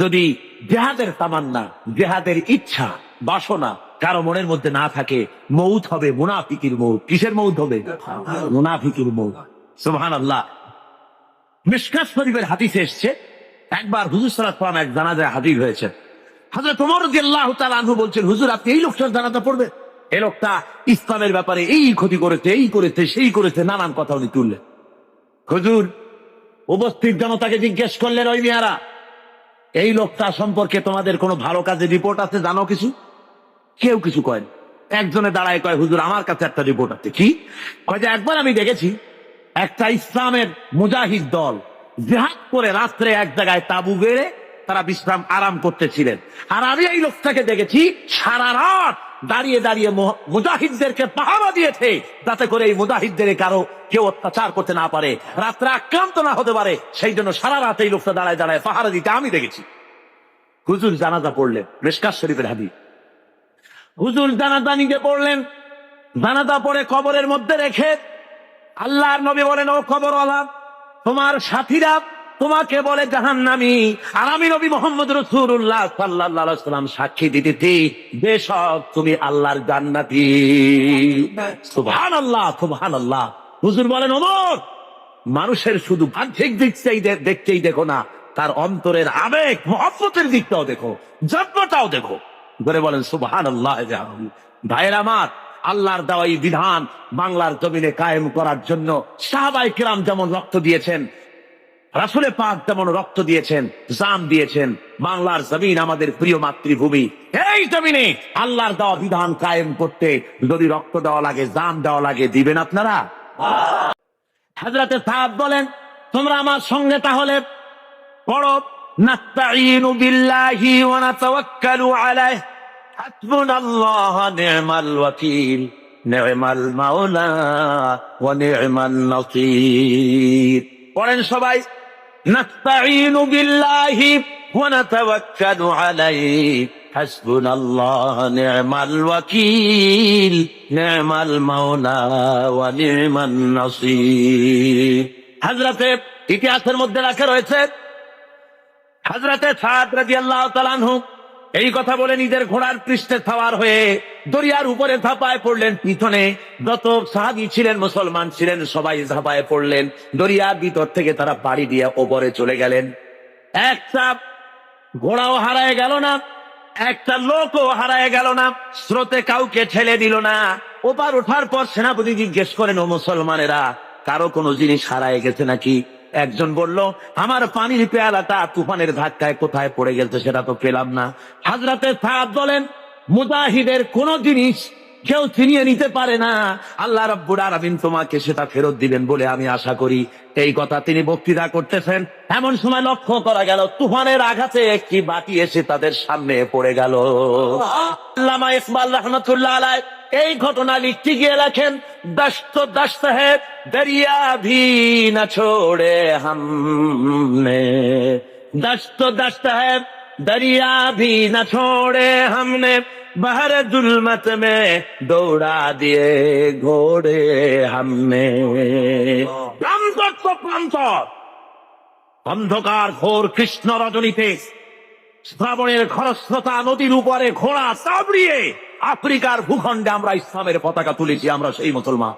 যদি জিহাদের তামান্না, জিহাদের ইচ্ছা, বাসনা কারো মনের মধ্যে না থাকে, মৌত হবে মুনাফিকের মৌত। কিসের মৌত হবে? মুনাফিকের মৌত। সুবহানাল্লাহ। মিশকাত শরীফের হাদিসে এসেছে, একবার হুজুর সাল্লাল্লাহু আলাইহি ওয়াসাল্লাম এক জানাজায় হাজির হয়েছেন। হযরত ওমর রাদিয়াল্লাহু তাআলা আনহু বলছেন, হুজুর আপনি এই লোকটার জানাজা পড়বেন? এই লোকটা ইসলামের ব্যাপারে এই ক্ষতি করেছে, এই করেছে, সেই করেছে, নানান কথা উনি তুললেন। হুজুর উপস্থিত জনতাকে জিজ্ঞেস করলেন, ওই মিয়ারা, এই লোকটা সম্পর্কে তোমাদের কোনো ভালো কাজের রিপোর্ট আছে, জানো কিছু? কেউ কিছু কয় না। একজনে দাঁড়ায় কয়, হুজুর আমার কাছে একটা রিপোর্ট আছে। কি? কয় যে একবার আমি দেখেছি একটা ইসলামের মুজাহিদ দল জিহাদ করে রাত্রে এক জায়গায় তাবু গেড়ে তারা বিশ্রাম আরাম করতেছিলেন, আর আমি এই লোকটাকে দেখেছি সারা রাত দাঁড়িয়ে দাঁড়িয়ে মুজাহিদদেরকে পাহারা দিয়েছে, যাতে করে এই মুজাহিদদের কারো কেউ অত্যাচার করতে না পারে, রাত্রে আক্রান্ত না হতে পারে। সেই জন্য সারা রাত এই লোকটা দাঁড়ায় দাঁড়ায় পাহারা দিতে আমি দেখেছি। হুজুর জানাজা পড়লেন, মিশকাত শরীফের হাদিস। হুজুর জানাজা নিজে পড়লেন, জানাজা পড়ে কবরের মধ্যে রেখে আল্লাহর নবী বলেন, ও কবরওয়ালা, তোমার সাথীরা তোমাকে বলে জাহান্নামী, আর আমি নবী মুহাম্মদ রাসূলুল্লাহ সাল্লাল্লাহু আলাইহি ওয়াসাল্লাম সাক্ষী দিতেছি, বেশক তুমি আল্লাহর জান্নাতি। সুবহানাল্লাহ, সুবহানাল্লাহ। হুজুর বলেন, ওমর, মানুষের শুধু বাহ্যিক দেখতেই দেখো না, তার অন্তরের আবেগ মহব্বতের দিকটাও দেখো, যত্নটাও দেখো। ধরে বলেন সুবহানাল্লাহ। ভাইয়ের আমার, আল্লাহর দেওয়া এই বিধান বাংলার জমিনে কায়েম করার জন্য সাহাবায়ে কেরাম যেমন রক্ত দিয়েছেন, রাসূলে পাক যেমন রক্ত দিয়েছেন, জান দিয়েছেন, বাংলার জমিন আমাদের প্রিয় মাতৃভূমি, এই জমিনে আল্লাহর দেওয়া বিধান কায়েম করতে যদি রক্ত দেওয়া লাগে, জান দেওয়া লাগে, দিবেন আপনারা? হযরতে সাদ বলেন, তোমরা আমার সঙ্গে তাহলে পড়ো, নাস্তাঈনু বিল্লাহি ওয়া নাতাওয়াক্কালু আলাইহি, হাসবুনাল্লাহু নি'মাল ওয়াকিল, নি'মাল মাওলা ওয়া নি'মান নাসীর। পড়েন সবাই, নাস্তাঈনু বিল্লাহি ওয়া নাতাওয়াক্কালু আলাইহি, হাসবুনাল্লাহু নি'মাল ওয়াকিল, নি'মাল মাওলা ওয়া নি'মান নাসীর। হযরতে ইতিহাসের মধ্যে লেখা রয়েছে, হযরতে সাদ রাদিয়াল্লাহু তাআলা আনহু এই কথা বলে নিজের ঘোড়ার পৃষ্ঠে সওয়ার হয়ে দরিয়ার উপরে ঝাঁপায় পড়লেন। পিছনে যত সাহাবী ছিলেন, মুসলমান ছিলেন, সবাই ঝাঁপায় পড়লেন। দরিয়ার ভিতর থেকে তারা পাড়ি দিয়ে ওপরে চলে গেলেন। একটা ঘোড়াও হারায় গেল না, একটা লোকও হারায় গেল না, স্রোতে কাউকে ঠেলে দিল না। ওপার ওঠার পর সেনাপতি জিজ্ঞেস করেন, ও মুসলমানেরা, কারো কোনো জিনিস হারায় গেছে নাকি? একজন বলল, আমার পানির পেয়ালাটা তুফানের ধাক্কায় কোথায় পড়ে গেছে সেটা তো পেলাম না। হযরতে সাদ বলেন, মুজাহিদের কোন জিনিস কেউ ছিনিয়ে নিতে পারে না। আল্লাহ রাব্বুল আলামিন তোমাকে সেটা ফেরত দিবেন বলে আমি আশা করি। এই কথা তিনি বক্তৃতা করতেছেন, এমন সময় লক্ষ্য করা গেল তুফানের আঘাতে একটি বাটি এসে তাদের সামনে পড়ে গেল। আল্লামা ইকবাল রহমতুল্লাহ আলাইহি এই ঘটনা লিখতে গিয়ে লেখেন, দশত দশত है दरिया भी न छोड़े हमने, दशत दशत है दरिया भी न छोड़े हमने, बहर जुल्मत में दौड़ा दिए घोड़े हमने। প্রান্তর তো প্রান্তর, অন্ধকার ঘোর কৃষ্ণ রজনীতে শ্রাবণের খরস্রোতা নদীর উপরে ঘোড়া চাবড়িয়ে আফ্রিকার ভূখণ্ডে আমরা ইসলামের পতাকা তুলেছি। আমরা সেই মুসলমান।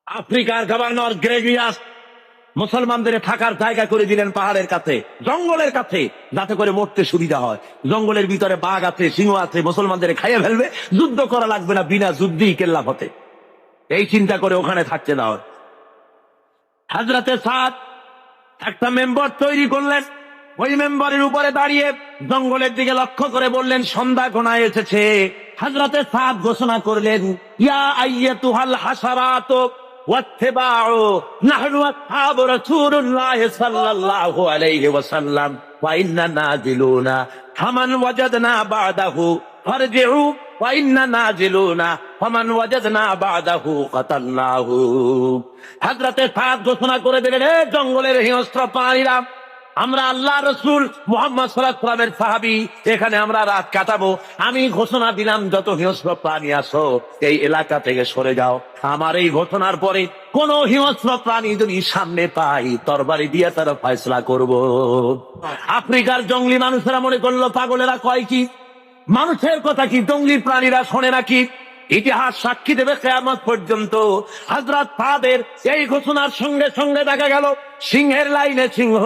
আফ্রিকার গভর্নর গ্রেগরিয়াস মুসলমানদের থাকার জায়গা করে দিলেন পাহাড়ের কাছে, জঙ্গলের কাছে, যাতে করে মরতে সুবিধা হয়। জঙ্গলের ভিতরে বাঘ আছে, সিংহ আছে, মুসলমানদের খাইয়ে ফেলবে, যুদ্ধ করা লাগবে না, বিনা যুদ্ধেই কেল্লা হতে। এই চিন্তা করে ওখানে থাকতে দেওয়া। হযরতে সাদ একটা মেম্বার তৈরি করলেন, ওই মেম্বারের উপরে দাঁড়িয়ে জঙ্গলের দিকে লক্ষ্য করে বললেন, সন্ধ্যা ঘনায় এসেছে। হযরতে সাদ ঘোষণা করলেন, ইয়া আইয়াতুহাল হাসারাত ওয়াত্তিবাউ নাহনু আসহাবু রাসূলুল্লাহ সাল্লাল্লাহু আলাইহি ওয়াসাল্লাম ওয়া ইন্না নাজিলুনা ফামান ওয়াজাদনা বাদাহু ফারজিউ ওয়া ইন্না নাজিলুনা ফামান ওয়াজাদনা বাদাহু কাতালনাহু। হযরতে সাদ ঘোষণা করে দিলেন, হে জঙ্গলের হিংস্র প্রাণীরা, আমরা আল্লাহ রসুল মুহাম্মদ সাল্লাল্লাহু আলাইহি ওয়াসাল্লামের সাহাবী, এখানে আমরা রাত কাটাবো। আমি ঘোষণা দিলাম, যত হিংস্র প্রাণী আসো এই এলাকা থেকে সরে যাও। আমার এই ঘোষণার পরে কোন হিংস্র প্রাণী যদি সামনে পাই, তরবারি দিয়ে তার ফয়সালা করব। আফ্রিকার জঙ্গলি মানুষেরা মনে করলো পাগলেরা কয় কি, মানুষের কথা কি জঙ্গলি প্রাণীরা শোনে নাকি? ইতিহাস সাক্ষী দেবে কিয়ামত পর্যন্ত। হযরত সাদের এই ঘোষণার সঙ্গে সঙ্গে দেখা গেল সিংহের লাইনে সিংহ,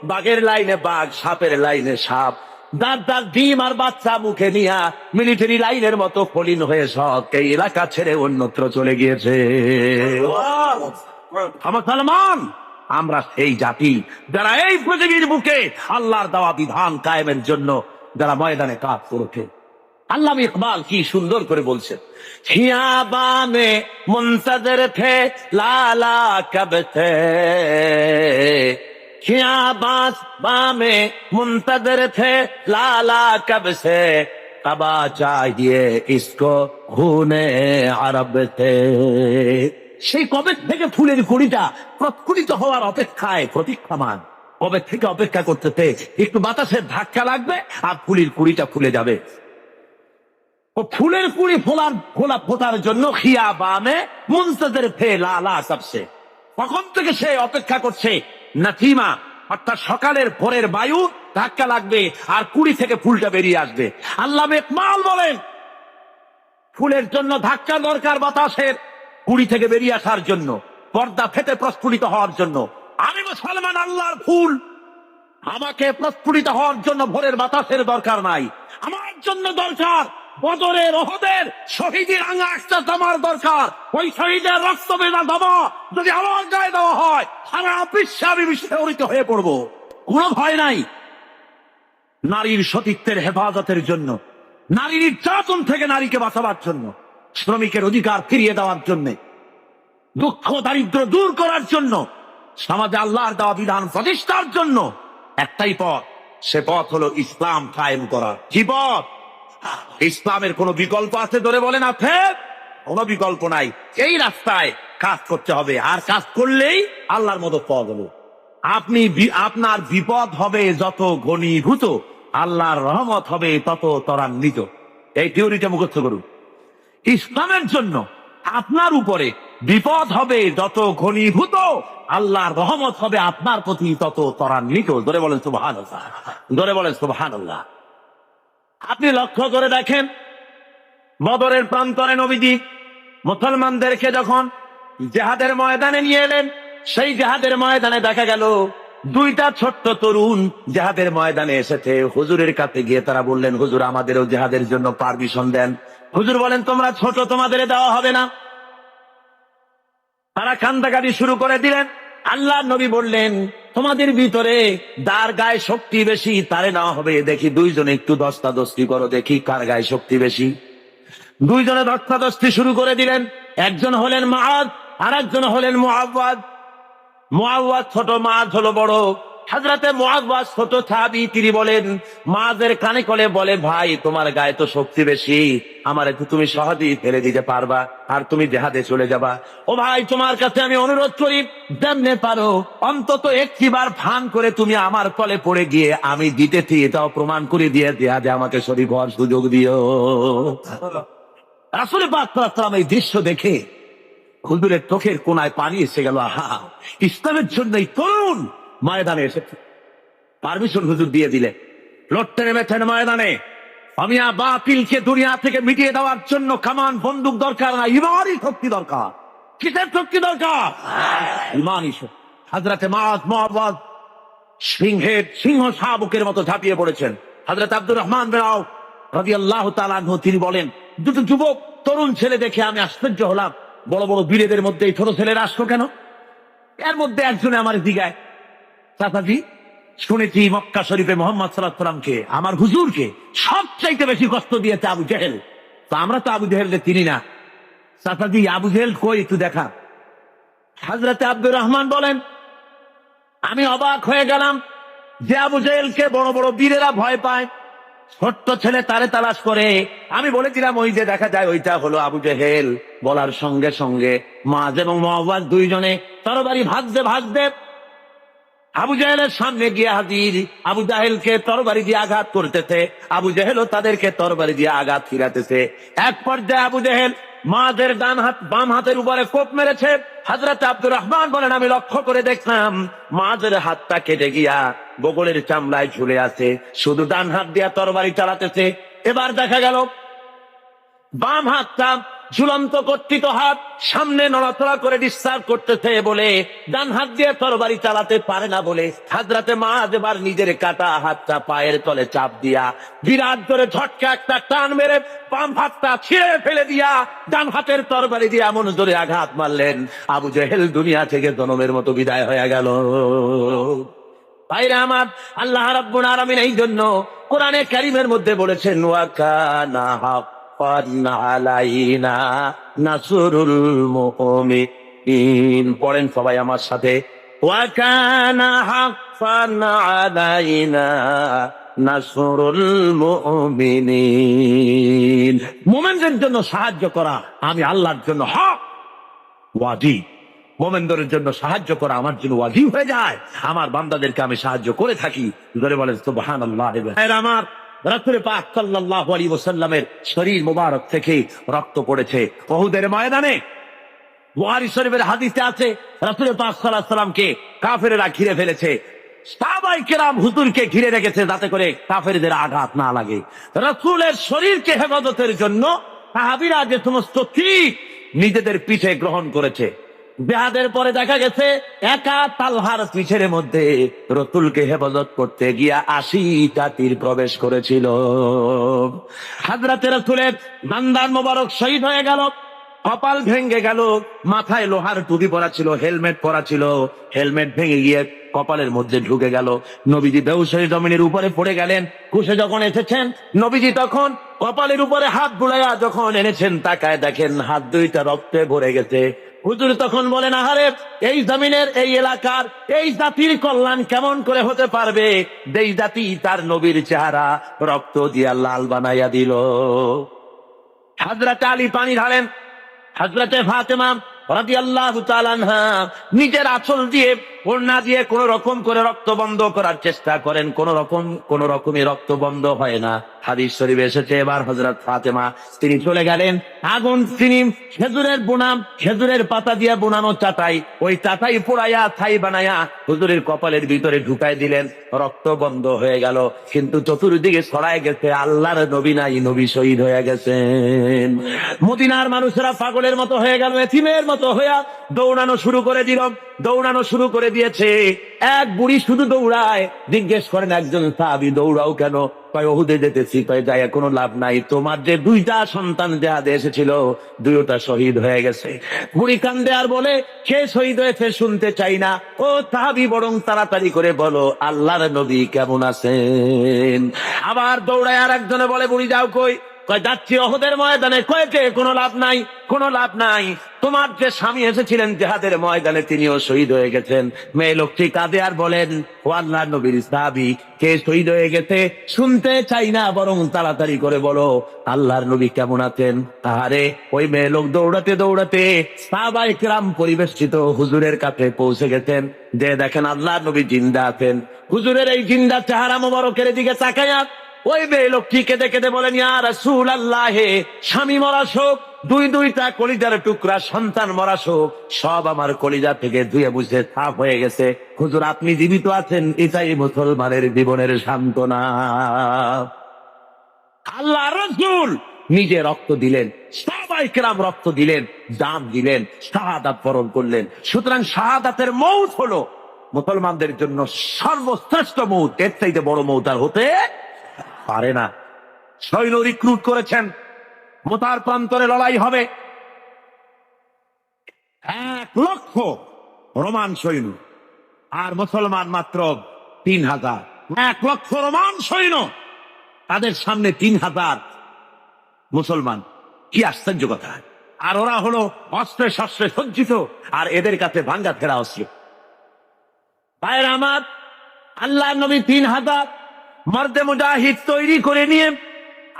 বাঘের লাইনে বাঘ, সাপের লাইনে সাপ, দাঁত দাঁত ডিম আর বাচ্চা মুখে নিয়া মিলিটারি লাইনের মতো ফলিন হয়ে সব এই এলাকা ছেড়ে অন্যত্র চলে গিয়েছে। মুসলমান আমরা সেই জাতি যারা এই পৃথিবীর বুকে আল্লাহর দেওয়া বিধান কায়েমের জন্য যারা ময়দানে কাজ করেছে। আল্লামা ইকবাল কি সুন্দর করে বলছেন, খিয়াবা মে মুনতাজির থে লালা কব থে, খিয়াবা মে মুনতাজির থে লালা কব সে, কবা চাহিয়ে ইসকো খুনে আরব থে। সেই কবে থেকে ফুলের কুড়িটা প্রস্ফুটিত হওয়ার অপেক্ষায় প্রতীক্ষামান, কবে থেকে অপেক্ষা করতেছে একটু বাতাসের ধাক্কা লাগবে আর ফুলের কুড়িটা ফুলে যাবে। ও ফুলের কুড়ি ফোটার জন্য খিয়াবামে মুনতাজির থে লালা কবসে, কখন থেকে সে অপেক্ষা করছে নাসিমা, অর্থাৎ সকালের ভোরের বায়ু ধাক্কা লাগবে আর কুড়ি থেকে ফুলটা বেরিয়ে আসবে। আল্লামা ইকবাল বলেন, ফুলের জন্য ধাক্কা দরকার, বাতাসের কুড়ি থেকে বেরিয়ে আসার জন্য, পর্দা ফেটে প্রস্ফুটিত হওয়ার জন্য। আমি মুসলমান, আল্লাহর ফুল, আমাকে প্রস্ফুটিত হওয়ার জন্য ভোরের বাতাসের দরকার নাই। আমার জন্য দরকার বদরের, ওহদের শহীদের রাঙা একটা জামার দরকার। ওই শহীদের রক্ত বেদা জামা যদি আমার গায়ে দেওয়া হয়, সারা বিশ্বে আমি বিস্ফোরিত হয়ে পড়বো। কোনো ভয় নাই। নারীর সতীত্বের হেফাজতের জন্য, নারীর নির্যাতন থেকে নারীকে বাঁচাবার জন্য, শ্রমিকের অধিকার ফিরিয়ে দেওয়ার জন্য, দুঃখ দারিদ্র দূর করার জন্য, সমাজে আল্লাহর দেওয়া বিধান প্রতিষ্ঠার জন্য একটাই পথ, সে পথ হলো ইসলাম কায়েম করার। কি পথ? ইসলামের কোন বিকল্প আছে? ধরে বলেন আছে? কোন বিকল্প নাই। এই রাস্তায় কাজ করতে হবে, আর কাজ করলেই আল্লাহর মতো পথ হলো। আপনার বিপদ হবে যত ঘনীভূত, আল্লাহর রহমত হবে তত ত্বরান্বিত। এই থিওরিটা মুখস্থ করুন। ইসলামের জন্য আপনার উপরে বিপদ হবে যত ঘনীভূত, আল্লাহর রহমত হবে আপনার প্রতি তত ত্বরান্বিত। ধরে বলেন সুবহানাল্লাহ, ধরে বলেন সুবহানাল্লাহ। আপনি লক্ষ্য করে দেখেন, বদরের প্রান্তরে নবীজি মুসলমানদেরকে যখন জিহাদের ময়দানে নিয়ে এলেন, সেই জিহাদের ময়দানে দেখা গেল দুইটা ছোট্ট তরুণ জিহাদের ময়দানে এসেছে। হুজুরের কাছে গিয়ে তারা বললেন, হুজুর আমাদেরও জিহাদের জন্য পারমিশন দেন। হুজুর বলেন, তোমরা ছোট, তোমাদের দেওয়া হবে না। তারা কান্দাকাটি শুরু করে দিলেন। আল্লাহ নবী বললেন, তোমাদের ভিতরে যার গায়ে শক্তি বেশি তারে নেওয়া হবে। দেখি দুইজনে একটু দস্তাদস্তি করো, দেখি কার গায়ে শক্তি বেশি। দুইজনে দস্তাদস্তি শুরু করে দিলেন। একজন হলেন মুআদ, আর একজন হলেন মুআওয়াজ। মুআওয়াজ ছোট, মুআদ হলো বড়। হযরতে মুআওয়াজ ছোট সাহাবী, তিনি বলেন, মুআদের কানে কলে বলে, ভাই তোমার গায়ে তো শক্তি বেশি, আমার একটু তুমি সহজেই ফেলে দিতে পারবা, আর তুমি জিহাদে চলে যাবা। ও ভাই, তোমার কাছে আমি অনুরোধ করি, যেমনে পারো অন্তত একটিবার ভান করে তুমি আমার কলে পড়ে গিয়ে আমি দিতেছি এটাও প্রমাণ করে দিয়ে জিহাদে আমাকে শরীক হওয়ার সুযোগ দিও। রাসূল পাক সাল্লাল্লাহু আলাইহি ওয়াসাল্লাম এই দৃশ্য দেখে হুজুরের চোখের কোনায় পানি এসে গেল। আহা, ইসলামের জন্য এই তরুণ ময়দানে এসেছে। পারমিশন হুজুর দিয়ে দিলে, লড়তে নেমেছেন ময়দানে। আমি বাতিলকে দুনিয়া থেকে মিটিয়ে দেওয়ার জন্য কামান বন্দুক দরকার না, ইমানই শক্তি দরকার। কিসের শক্তি দরকার? ইমানই শক্তি। হযরতে মুআওয়াজ সিংহ শাবকের মতো ঝাঁপিয়ে পড়েছেন। হযরত আব্দুর রহমান বিন আওফ রাদিয়াল্লাহু তাআলা আনহু, তিনি বলেন, দুটো যুবক তরুণ ছেলে দেখে আমি আশ্চর্য হলাম। বড় বড় বীরেদের মধ্যে এই ছোট ছেলেরা আসলো কেন? এর মধ্যে একজনে আমার দিগায়, চাচাজি শুনেছি মক্কা শরীফে মুহাম্মদ সাল্লাল্লাহু আলাইহি ওয়াসাল্লামকে, আমার হুজুরকে সবচাইতে বেশি কষ্ট দিয়েছে আবু জেহেল। তো আমরা তো আবু জেহেলকে চিনি না, চাচাজি আবু জেহেল কই একটু দেখা। হযরতে আব্দুর রহমান বলেন, আমি অবাক হয়ে গেলাম যে আবু জেহেলকে বড় বড় বীরেরা ভয় পায়, ছোট্ট ছেলে তারে তালাশ করে। আমি বলেছিলাম, ওই যে দেখা যায় ওইটা হলো আবু জেহেল। বলার সঙ্গে সঙ্গে মুআজ এবং মুআওয়াজ দুইজনে তরবারি ভাজতে ভাজতে আবু জেহেলের সামনে গিয়ে হাজির। আবু জাহেলকে তরবারি দিয়ে আঘাত করতেছে, আবু জেহেলও তাদেরকে তরবারি দিয়ে আঘাত ফিরাতেছে। এক পর্যায়ে আবু জেহেল মুআজের ডান হাত বাম হাতের উপরে কোপ মেরেছে। হযরত আব্দুর রহমান বলেন, আমি লক্ষ্য করে দেখলাম মুআজের হাতটা কেটে গিয়া বগলের চামড়ায় ঝুলে আছে, শুধু ডান হাত দিয়া তরবারি চালাতেছে। এবার দেখা গেল বাম হাতটা ঝুলন্ত কর্তৃত হাত সামনে নড়াচড়া করে ডিসচার্জ করতেছে বলে ডান হাত দিয়ে তরবারি চালাতে পারে না বলে হযরতে মুআজ এবার নিজের কাটা হাতটা পায়ের তলে চাপ দিয়া বিরাট ধরে ঝটকা একটা টান মেরে বাম হাতটা ছিঁড়ে ফেলে দিয়া ডান হাতের তরবারি দিয়ে এমন জোরে আঘাত মারলেন, আবু জেহেল দুনিয়া থেকে জনমের মতো বিদায় হয়ে গেল। ভাইরা আমার, আল্লাহ রাব্বুল আলামিন এই জন্য কোরআনে কারীমের মধ্যে বলেছেন, ওয়া কানা হাক্কান আলাইনা নাসরুল মুমিনিন। পড়েন সবাই আমার সাথে, ওয়া কানা হাক্কান আলাইনা নাসরুল মুমিনিন। মুমিনদের জন্য সাহায্য করা আমি আল্লাহর জন্য হক, ওয়াজিব। মোমেনদের জন্য সাহায্য করা আমার জন্য ওয়াজিব হয়ে যায়। আমার বান্দাদেরকে আমি সাহায্য করে থাকি। ধরে বলেন সুবহানাল্লাহ। আমার রাসূল পাক সাল্লাল্লাহু আলাইহি ওয়াসাল্লামের শরীর মোবারক থেকে রক্ত পড়েছে উহুদের ময়দানে। বুখারী শরীফের হাদিসে আছে, রাসূল পাক সাল্লাল্লাহু আলাইহি ওয়াসাল্লামকে কাফেররা ঘিরে ফেলেছে। সাহাবায়ে কেরাম হুজুরকে ঘিরে রেখেছে যাতে করে কাফেরদের আঘাত না লাগে। রাসূলের শরীরকে হেফাজতের জন্য সাহাবীরা যে সমস্ত তীর নিজেদের পিঠে গ্রহণ করেছে। জিহাদের পরে দেখা গেছে একা তালহার পিছের মধ্যে রাসূলকে হেফাজত করতে গিয়া ৮০টা তীর প্রবেশ করেছিল। হযরতে রাসূলের দান্দান মোবারক শহীদ হয়ে গেল, কপাল ভেঙে গেল, মাথায় লোহার টুপি পরা ছিল, হেলমেট পরা ছিল, হেলমেট ভেঙে গিয়ে কপালের মধ্যে ঢুকে গেল। নবীজি বেহুশ হয়ে জমিনের উপরে পড়ে গেলেন। হুঁশে যখন এসেছেন নবীজি তখন কপালের উপরে হাত বুলাইয়া যখন এনেছেন, তাকায় দেখেন হাত দুইটা রক্তে ভরে গেছে। হুজুর তখন বলেন, আহারে, এই জমিনের এই এলাকার এই জাতির কল্যাণ কেমন করে হতে পারবে যেই জাতি তার নবীর চেহারা রক্ত দিয়া লাল বানাইয়া দিল। হযরত আলী পানি ঢালেন, হযরতে ফাতেমা রাদিয়াল্লাহু তাআলা আনহা নিজের আঁচল দিয়ে ওড়না দিয়ে কোন রকম করে রক্ত বন্ধ করার চেষ্টা করেন, কোন রকমই রক্ত বন্ধ হয় না। হাদিস শরীফে এসেছে, এবার হযরত ফাতেমা তিনি চলে গেলেন, আগুন তিনি খেজুরের পাতা দিয়ে বোনানো চাটাই, ওই চাটাই পোড়াইয়া ছাই বানায়া হুজুরের কপালের ভিতরে ঢুকাই দিলেন, রক্ত বন্ধ হয়ে গেল। কিন্তু চতুর্দিকে ছড়ায় গেছে আল্লাহর নবী নাই, নবী শহীদ হয়ে গেছেন। মদিনার মানুষেরা পাগলের মতো হয়ে গেল, এতিমের মতো হইয়া দৌড়ানো শুরু করে দিয়েছে। এক বুড়ি শুধু দৌড়ায়। জিজ্ঞেস করেন একজন সাহাবী, দৌড়াও কেন? কয় ওহুদে যেতেছি, কয় যায় কোনো লাভ নাই, তোমার যে দুইটা সন্তান জেহাদে এসেছিল দুইটা শহীদ হয়ে গেছে। বুড়ি কান্দে আর বলে কে শহীদ হয়েছে শুনতে চাই না, ও সাহাবী বরং তাড়াতাড়ি করে বলো আল্লাহর নবী কেমন আছেন। আবার দৌড়ায় আর একজনে বলে বুড়ি যাও কই, কয় যাচ্ছি ওহুদের ময়দানে। কয়েকে কোনো লাভ নাই, কোনো লাভ নাই, তোমার যে স্বামী এসেছিলেন জেহাদের ময়দানে তিনিও শহীদ হয়ে গেছেন। মেয়ে লোকটি কাঁদে আর বলেন ও আল্লাহর নবীর সাহাবী কে শহীদ হয়ে গেছে শুনতে চাই না, বরং তাড়াতাড়ি করে বলো আল্লাহর নবী কেমন আছেন। আরে ওই মেয়ে লোক দৌড়াতে দৌড়াতে সাহাবায়ে কেরাম পরিবেষ্টিত হুজুরের কাছে পৌঁছে গেছেন, যে দেখেন আল্লাহর নবী জিন্দা আছেন। হুজুরের এই জিন্দা চেহারা মোবারকের দিকে তাকায়া ওই মেয়ে লোকটি কেঁদে কেঁদে বলেন ইয়া রাসূলুল্লাহ, স্বামী মরা শোক, দুইটা কলিজার টুকরা সন্তান মরা শোক, সব আমার কলিজা থেকে ধুয়ে বুঝে সাফ হয়ে গেছে। হুজুর আপনি জীবিত আছেন, এটাই মুসলমানের জীবনের সান্ত্বনা। আল্লাহ রাসূল নিজে রক্ত দিলেন, সাহাবায়ে কেরাম রক্ত দিলেন, জান দিলেন, শাহাদাত বরণ করলেন। সুতরাং শাহাদাতের মউত হলো মুসলমানদের জন্য সর্বশ্রেষ্ঠ মউত, এর চাইতে বড় মউত আর হতে পারে না। সৈন্য রিক্রুট করেছেন, মোতার প্রান্তরে লড়াই হবে, 1,00,000 রোমান সৈন্য আর মুসলমান মাত্র 3,000। 1,00,000 রোমান সৈন্য, তাদের সামনে 3,000 মুসলমান, কি আশ্চর্য কথা। আর ওরা হলো অস্ত্রে শস্ত্রে সজ্জিত, আর এদের কাছে ভাঙ্গা ফেরা অস্ত্র। ভাইয়ের আমার, আল্লাহ নবী 3,000 মর্দে মুজাহিদ তৈরি করে নিয়ে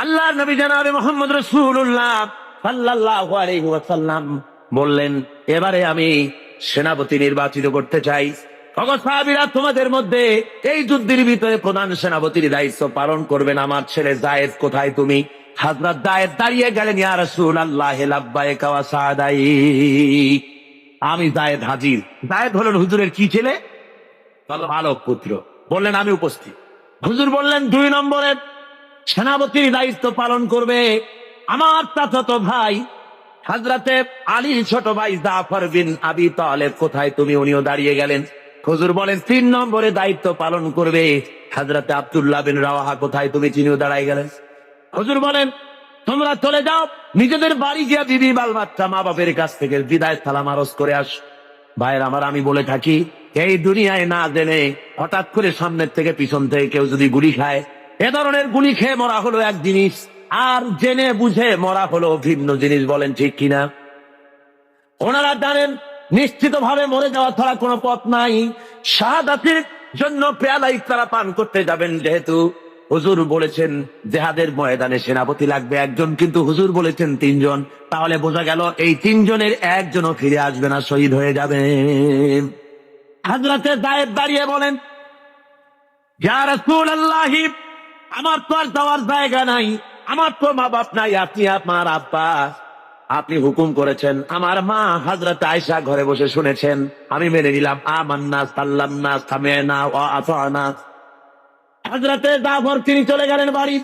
আল্লাহ নবী জনাবে মুহাম্মদ রাসূলুল্লাহ সাল্লাল্লাহু আলাইহি ওয়াসাল্লাম বললেন এবারে আমি সেনাপতি নির্বাচিত করতে চাই। ওগো সাহাবীরা, তোমাদের মধ্যে এই যুদ্ধের ভিতরে প্রধান সেনাপতির দায়িত্ব পালন করবেন আমার ছেলে যায়েদ। কোথায় তুমি? হযরত যায়েদ দাঁড়িয়ে গেলেন, ইয়া রাসূলুল্লাহ লাব্বাইকা ওয়া সাদাইক। আমি যায়েদ হাজির। যায়েদ হলেন হুজুরের কি ছেলে? বালক পুত্র। বললেন আমি উপস্থিত। হুজুর বললেন 2 নম্বরে সেনাপতির দায়িত্ব পালন করবে আমার চাচাতো ভাই হযরতে আলীর ছোট ভাই জাফর বিন আবি তালেব। কোথায় তুমি? উনিও দাঁড়িয়ে গেলেন। হুজুর বলেন 3 নম্বরে দায়িত্ব পালন করবে হযরতে আব্দুল্লাহ বিন রাওয়াহা। কোথায় তুমি? তিনিও দাঁড়াই গেলেন। হুজুর বলেন তোমরা চলে যাও, নিজেদের বাড়ি গিয়ে বিবি বাল বাচ্চা মা বাপের কাছ থেকে বিদায় সালাম আরজ করে আস। ভাইয়ের আমার, আমি বলে থাকি এই দুনিয়ায় না জেনে হঠাৎ করে সামনের থেকে পিছন থেকে কেউ যদি গুলি খায়, এ ধরনের গুলি খেয়ে মরা হলো এক জিনিস, আর জেনে বুঝে মরা হলো ভিন্ন জিনিস। বলেন ঠিক কিনা? ওনারা জানেন নিশ্চিত ভাবে মরে যাওয়া ছাড়া কোনো পথ নাই। শাহাদাতের জন্য পেয়ালাই তারা পান করতে যাবেন, যেহেতু হুজুর বলেছেন জেহাদের ময়দানে সেনাপতি লাগবে একজন, কিন্তু হুজুর বলেছেন 3 জন। তাহলে বোঝা গেল এই 3 জনের একজনও ফিরে আসবে না, শহীদ হয়ে যাবে। হযরতে যায়েদ দাঁড়িয়ে বলেন ইয়া রাসূলুল্লাহ, আমার তো আর যাওয়ার জায়গা নাই, আমার তো মা বাপ নাই, আপনি আমার আব্বা, আপনি হুকুম করেছেন। আমার মা হযরত আয়েশা ঘরে বসে শুনেছেন, আমি মেনে নিলাম। আমান্না সাল্লামনা সামি'না ওয়া আতা'না। হযরতে জাফর তিনি চলে গেলেন বাড়ি।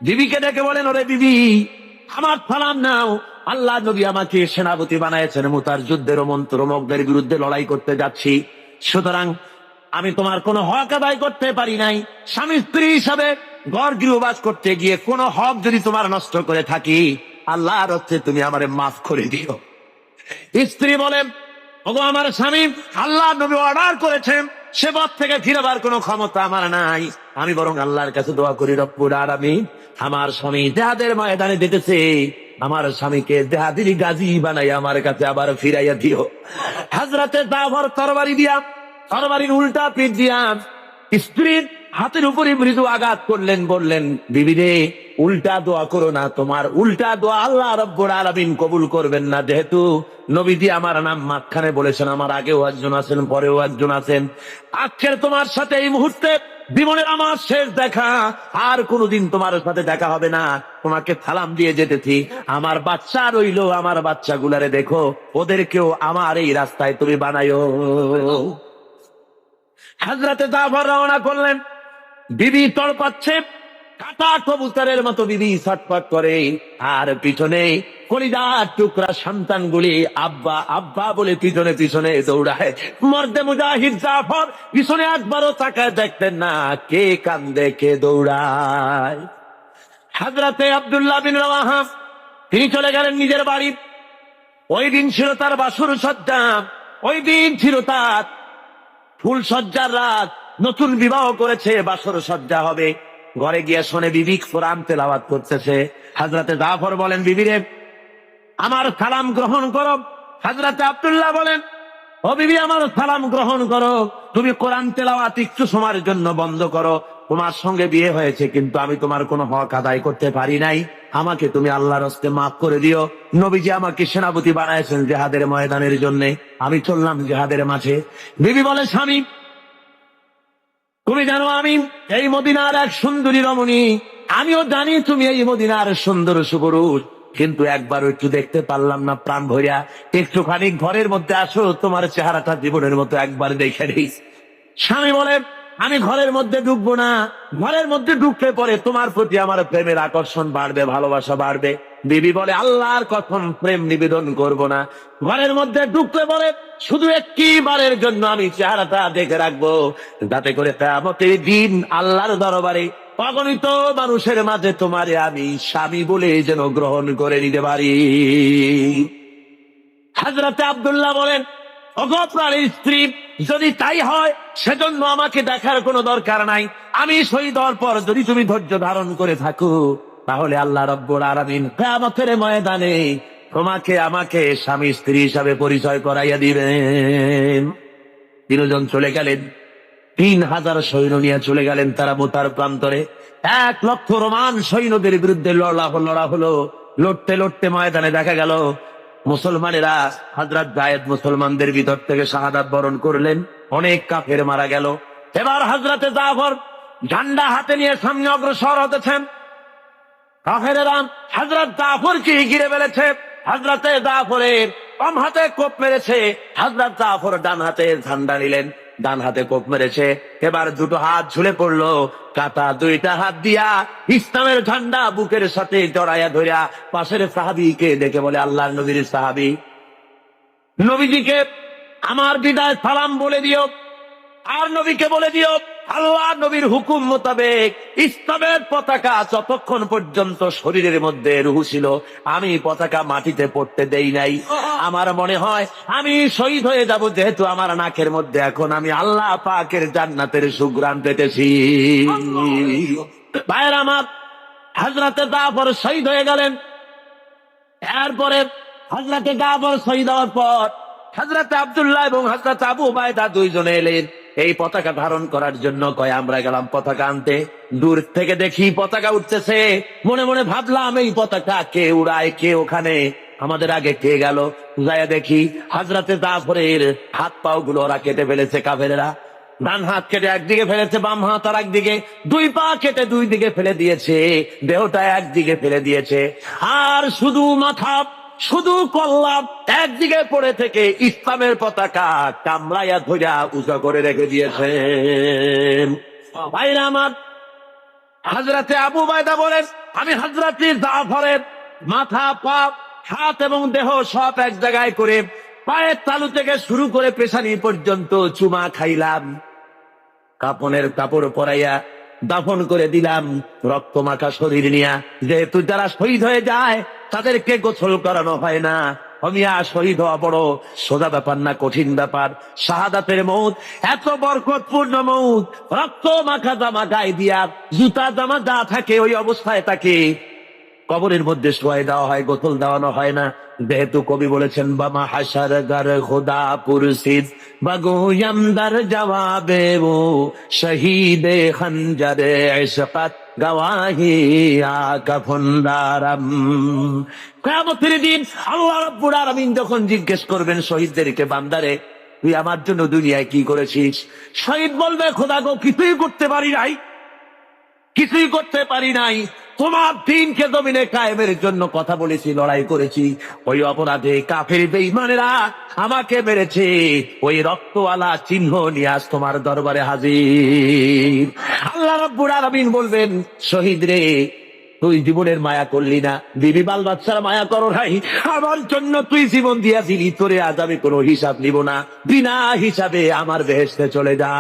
বিবিকে ডেকে বলেন ওরে বিবি, আমার সালাম নাও, আল্লাহ নবী আমাকে সেনাপতি বানাইছেন, মুতার যুদ্ধের মন্ত্রমুগ্ধের বিরুদ্ধে লড়াই করতে যাচ্ছি। সুতরাং আমি তোমার কোনো হক আদায় করতে পারি নাই। স্বামী স্ত্রী হিসাবে ঘর গৃহবাস করতে গিয়ে কোনো হক যদি তোমার নষ্ট করে থাকি, আল্লাহর হচ্ছে তুমি আমারে মাফ করে দিও। স্ত্রী বলেন ওগো আমার স্বামী, আল্লাহ নবী অর্ডার করেছেন, সে পথ থেকে ফিরবার কোনো ক্ষমতা আমার নাই। আমি বরং আল্লাহর কাছে দোয়া করি, রব্বুল আলামিন আমার স্বামী জেহাদের ময়দানে যেতেছে, আমার স্বামীকে জেহাদির গাজী বানাই আমার কাছে আবার ফিরাইয়া দিও। হযরতে জাফর তরবারির উল্টা পিঠ দিয়া স্ত্রীর হাতের উপরে মৃদু আঘাত করলেন, বললেন বিবি রে, উল্টা দোয়া করো না, তোমার উল্টা দোয়া আল্লাহ রাব্বুল আলামিন কবুল করবেন না। যেহেতু নবীজি আমার নাম মাঝখানে বলেছেন, আমার আগেও একজন আছেন পরেও একজন আছেন, আজকের তোমার সাথে এই মুহূর্তে জীবনের আমার শেষ দেখা, আর কোনোদিন তোমার সাথে দেখা হবে না। তোমাকে সালাম দিয়ে যেতেছি, আমার বাচ্চা রইলো, আমার বাচ্চাগুলারে দেখো, ওদেরকেও আমার এই রাস্তায় তুমি বানাইও। হযরতে জাফর রওনা করলেন। বিবি তড়পাচ্ছে, কাটা কবুতরের মতো বিবি ছটফট করে, আর পিছনে কলিজার টুকরা সন্তানগুলি আব্বা আব্বা বলে পিছনে পিছনে দৌড়ায়। মর্দে মুজাহিদ জাফর পিছনে একবারও তাকায় দেখতেন না কে কান্দে কে দৌড়ায়। হযরতে আব্দুল্লাহ বিন রাওয়াহা তিনি চলে গেলেন নিজের বাড়ি। ওই দিন ছিল তার বাসর সজ্জা, ওই দিন ছিল তার ফুল সজ্জার রাত, নতুন বিবাহ করেছে, বাসর সজ্জা হবে। ঘরে গিয়ে শোনে বিবি কোরআন তেলাওয়াত করতেছে। হযরতে জাফর বলেন, বিবি রে আমার সালাম গ্রহণ করো। হযরতে আব্দুল্লাহ বলেন, ও বিবি আমার সালাম গ্রহণ করো, তুমি কোরআন তেলাওয়াত একটু সময়ের জন্য বন্ধ করো। তোমার সঙ্গে বিয়ে হয়েছে কিন্তু আমি তোমার কোনো হক আদায় করতে পারি নাই, আমাকে তুমি আল্লাহর হস্তে মাফ করে দিও। নবীজি আমাকে সেনাপতি বানাইছেন জিহাদের ময়দানের জন্য, আমি চললাম জিহাদের মাঝে। বিবি বলে, স্বামী তুমি জানো আমি এই মদিনার এক সুন্দরী রমণী, আমিও জানি তুমি এই মদিনার সুন্দর সুপুরুষ, কিন্তু একবারও একটু দেখতে পারলাম না প্রাণ ভরিয়া। একটুখানি ঘরের মধ্যে আসো, তোমার চেহারাটা জীবনের মতো একবার দেখে নিই। স্বামী বলে, আমি ঘরের মধ্যে ঢুকবো না, ঘরের মধ্যে ঢুকলে পরে তোমার প্রতি আমার প্রেমের আকর্ষণ বাড়বে, ভালোবাসা বাড়বে। বিবি বলে, আল্লাহর কসম প্রেম নিবেদন করব না, ঘরের মধ্যে ঢুকলে পরে শুধু একটিবারের জন্য আমি চেহারাটা দেখে রাখবো, যাতে করে কিয়ামতের দিন আল্লাহর দরবারে অগণিত মানুষের মাঝে তোমারে আমি স্বামী বলে যেন গ্রহণ করে নিতে পারি। হযরতে আব্দুল্লাহ বলেন, ওগো প্রাণের স্ত্রী, যদি তাই হয় সেজন্য আমাকে দেখার কোনো দরকার নাই। আমি শহীদ হওয়ার পর যদি তুমি ধৈর্য ধারণ করে থাকো, তাহলে আল্লাহ রাব্বুল আলামিন কিয়ামতের ময়দানে তোমাকে আমাকে স্বামী স্ত্রী হিসাবে পরিচয় করাইয়া দিবেন। তিনজন চলে গেলেন, 3000 সৈন্য নিয়ে চলে গেলেন তারা মোতার প্রান্তরে। 1 লক্ষ রোমান সৈন্যদের বিরুদ্ধে লড়া হলো। লড়তে লড়তে ময়দানে দেখা গেল মুসলমানেরা, হযরত যায়েদ মুসলমানদের ভিতর থেকে শাহাদাত বরণ করলেন, অনেক কাফের মারা গেল। এবার হযরতে জাফর ঝান্ডা হাতে নিয়ে সামনে অগ্রসর হতেছেন। কাফেরেরা হযরত জাফরকে ঘিরে ফেলেছে। হযরতে জাফরের বাম হাতে কোপ মেরেছে, হযরত জাফর ডান হাতে ঝান্ডা নিলেন, ডান হাতে কোপ মেরেছে। এবার দুটো হাত ঝুলে পড়লো, কাটা দুইটা হাত দিয়া ইসলামের ঝান্ডা বুকের সাথে জড়াইয়া ধরিয়া পাশের সাহাবীকে দেখে বলে, আল্লাহর নবীর সাহাবী, নবীজিকে আমার বিদায় সালাম বলে দিও, আর নবীকে বলে দিও আল্লাহ নবীর হুকুম মোতাবেক ইসলামের পতাকা যতক্ষণ পর্যন্ত শরীরের মধ্যে রুহু ছিল আমি পতাকা মাটিতে পড়তে দেই নাই। আমার মনে হয় আমি শহীদ হয়ে যাব, যেহেতু আমার নাকের মধ্যে এখন আমি আল্লাহ পাকের জান্নাতের সুঘ্রাণ পেতেছি। ভাইয়ের আমার, হযরতে জাফর শহীদ হয়ে গেলেন। এরপরে হযরতে জাফর শহীদ হওয়ার পর হযরতে আব্দুল্লাহ এবং হযরতে আবু উবাইদা দুইজনে এলেন এই পতাকা ধারণ করার জন্য। কয় আমরা গেলাম পতাকা আনতে, দূর থেকে দেখি পতাকা উঠতেছে, মনে মনে ভাবলাম এই পতাকা কে উড়ায়, কে ওখানে, আমাদের আগে কে গেল। যাইয়া দেখি হযরতে জাফরের হাত পাও গুলো ওরা কেটে ফেলেছে কাফেরেরা। ডান হাত কেটে একদিকে ফেলেছে, বাম হাত আর একদিকে, 2 পা কেটে 2 দিকে ফেলে দিয়েছে, দেহটা একদিকে ফেলে দিয়েছে, আর শুধু মাথা শুধু কল্লা একদিকে পড়ে থেকে ইসলামের পতাকা কামড়াইয়া ধইরা উঁচা করে রেখে দিয়েছেন। ভাইরা আমার, হযরতে আবু উবাইদা বলেন, আমি হযরতে জাফরের মাথা, পা, হাত এবং দেহ সব এক জায়গায় করে পায়ের তালু থেকে শুরু করে পেশানি পর্যন্ত চুমা খাইলাম, কাপনের কাপড় পরাইয়া দাফন করে দিলাম, রক্ত মাখা শরীর নিয়া। যেহেতু যারা শহীদ হয়ে যায় তাদেরকে গোসল করানো হয় না। অমিয়া শহীদ হওয়া বড় সোজা ব্যাপার না, কঠিন ব্যাপার। শাহাদাতের মৌত এত বরকতপূর্ণ মৌত, রক্ত মাখা জামা গায়ে দিয়া, জুতা জামা যা থাকে ওই অবস্থায় তাকে কবরের মধ্যে শোয়াই দেওয়া হয়, গোসল দেওয়ানো হয় না। যেহেতু কবি বলেছেন, বামা হাসার গার খোদা পুরসিদ বাগুয়াম দার জবাবে ও শহীদে খঞ্জরে ইশকাত গওয়াহি আকাফুন্দারাম। কিয়ামতের দিন আল্লাহ রাব্বুল আলামিন যখন জিজ্ঞেস করবেন শহীদদেরকে, বান্দারে তুই আমার জন্য দুনিয়ায় কি করেছিস? শহীদ বলবে, খোদা গো কিছুই করতে পারি নাই, কিছুই করতে পারি নাই, তোমার দিনকে জমিনে কায়েমের জন্য কথা বলেছি, লড়াই করেছি, ওই অপরাধে কাফের বেঈমানেরা আমাকে মেরেছে, ওই রক্তওয়ালা চিহ্ন নিয়ে আজ তোমার দরবারে হাজির। আল্লাহ রাব্বুল আলামিন বলবেন, শহীদ রে তুই জীবনের মায়া করলি না, বিবি বাল বাচ্চার মায়া করো নাই, আমার জন্য তুই জীবন দিয়াছিলি, তোরে আজ আমি কোনো হিসাব নিব না, বিনা হিসাবে আমার বেহেশতে চলে যা।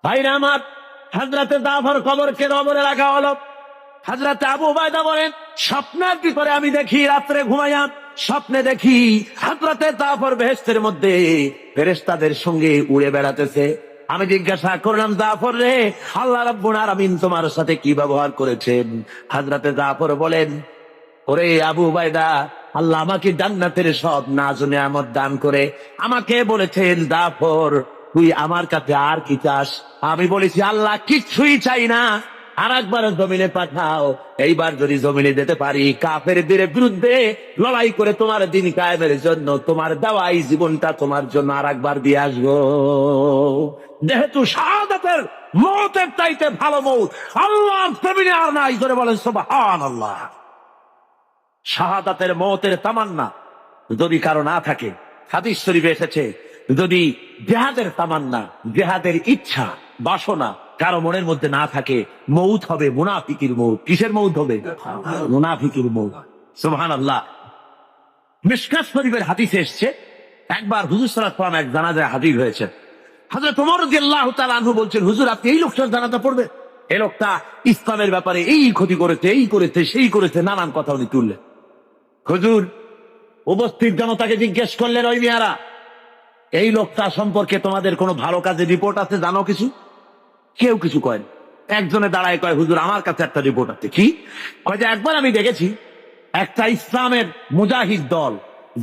ভাইরা আমার, হযরতে জাফর কবরকে কবরে রাখা হলো। হযরতে আবু উবাইদা বলেন, স্বপ্নের কি করে আমি দেখি, রাত্রে ঘুমাইয়া স্বপ্নে দেখি হযরতে জাফর বেহেশতের মধ্যে ফেরেশতাদের সঙ্গে উড়ে বেড়াতেছে। আমি জিজ্ঞাসা করলাম, জাফর রে, আল্লাহ রাব্বুল আলামিন তোমার সাথে কি ব্যবহার করেছেন? হযরতে জাফর বলেন, ওরে আবু উবাইদা, আল্লাহ আমাকে জান্নাতের সব নাজ ও নেয়ামত দান করে আমাকে বলেছেন, জাফর তুই আমার কাছে আর কি চাস? আমি বলেছি, আল্লাহ কিচ্ছুই চাই না, আর একবার জমিনে পাঠাও, এইবার যদি জমিনে যেতে পারি, কাফেরদের বিরুদ্ধে লড়াই করে তোমার দিন কায়েমের জন্য তোমার দেওয়া এই জীবনটা তোমার জন্য আর একবার দিয়ে আসবো। যেহেতু শাহাদাতের মৌতের চাইতে ভালো মৌত আল্লাহর জমিনে আর নাই, জোরে বলেন সুবহানাল্লাহ। শাহাদাতের মৌতের তামান্না যদি কারো না থাকে, হাদিস শরীফে এসেছে, যদি জিহাদের তামান্না, জিহাদের ইচ্ছা, বাসনা কারো মনের মধ্যে না থাকে, মৌত হবে মুনাফিকের মৌত। কিসের মৌত হবে? মুনাফিকের মৌত। সুবহানাল্লাহ। মিশকাত শরীফের হাদিসে এসেছে, একবার হুজুর সাল্লাল্লাহু আলাইহি ওয়াসাল্লাম এক জানাজায় হাজির হয়েছেন। হযরত ওমর রাদিয়াল্লাহু তাআলা আনহু বলছেন, হুজুর আপনি এই লোকটার জানাজা পড়বেন? এই লোকটা ইসলামের ব্যাপারে এই ক্ষতি করেছে, এই করেছে, সেই করেছে, নানান কথা উনি তুললেন। হুজুর উপস্থিত জনতাকে জিজ্ঞেস করলেন, ওই মিয়ারা, এই লোকটা সম্পর্কে তোমাদের কোনো ভালো কাজের রিপোর্ট আছে, জানো কিছু? কেউ কিছু কয় না। একজনে দাঁড়ায় কয়, হুজুর আমার কাছে একটা রিপোর্ট আছে। কি? কয় যে একবার আমি দেখেছি একটা ইসলামের মুজাহিদ দল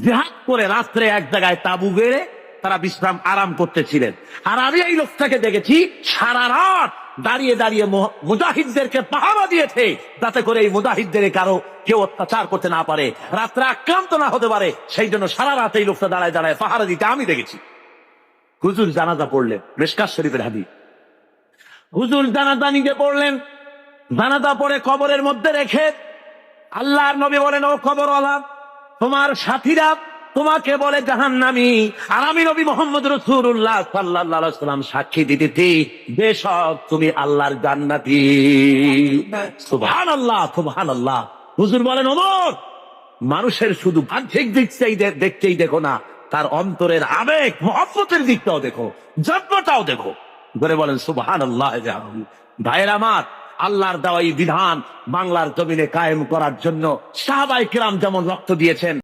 জিহাদ করে রাত্রে এক জায়গায় তাবু গেড়ে তারা বিশ্রাম আরাম করতেছিলেন, আর আমি এই লোকটাকে দেখেছি সারা রাত দাঁড়িয়ে দাঁড়িয়ে মুজাহিদদেরকে পাহারা দিয়েছে, যাতে করে এই মুজাহিদদের কারো কেউ অত্যাচার করতে না পারে, রাত্রে আক্রান্ত না হতে পারে, সেই জন্য সারা রাত এই লোকটা দাঁড়ায় দাঁড়ায় পাহারা দিতে আমি দেখেছি। হুজুর জানাজা পড়লেন, মিশকাত শরীফের হাদিস। হুজুর জানাজা নিজে পড়লেন, জানাজা পড়ে কবরের মধ্যে রেখে আল্লাহর নবী বলেন, ও কবরওয়ালা, তোমার সাথীরা তোমাকে বলে জাহান্নামী, আর আমি নবী মুহাম্মদ রাসূলুল্লাহ সাল্লাল্লাহু আলাইহি ওয়াসাল্লাম সাক্ষী দিতেছি যে সব তুমি আল্লাহর জান্নাতি। সুবহানাল্লাহ, সুবহানাল্লাহ। হুজুর বলেন, ওমর, মানুষের শুধু বাহ্যিক দেখতেই দেখো না, তার অন্তরের আবেগ মহব্বতের দিকটাও দেখো, যত্নটাও দেখো। ধরে বলেন সুবহানাল্লাহ। ভাইয়ের আমার, আল্লাহর দেওয়া এই বিধান বাংলার জমিনে কায়েম করার জন্য সাহাবায়ে কেরাম যেমন রক্ত দিয়েছেন,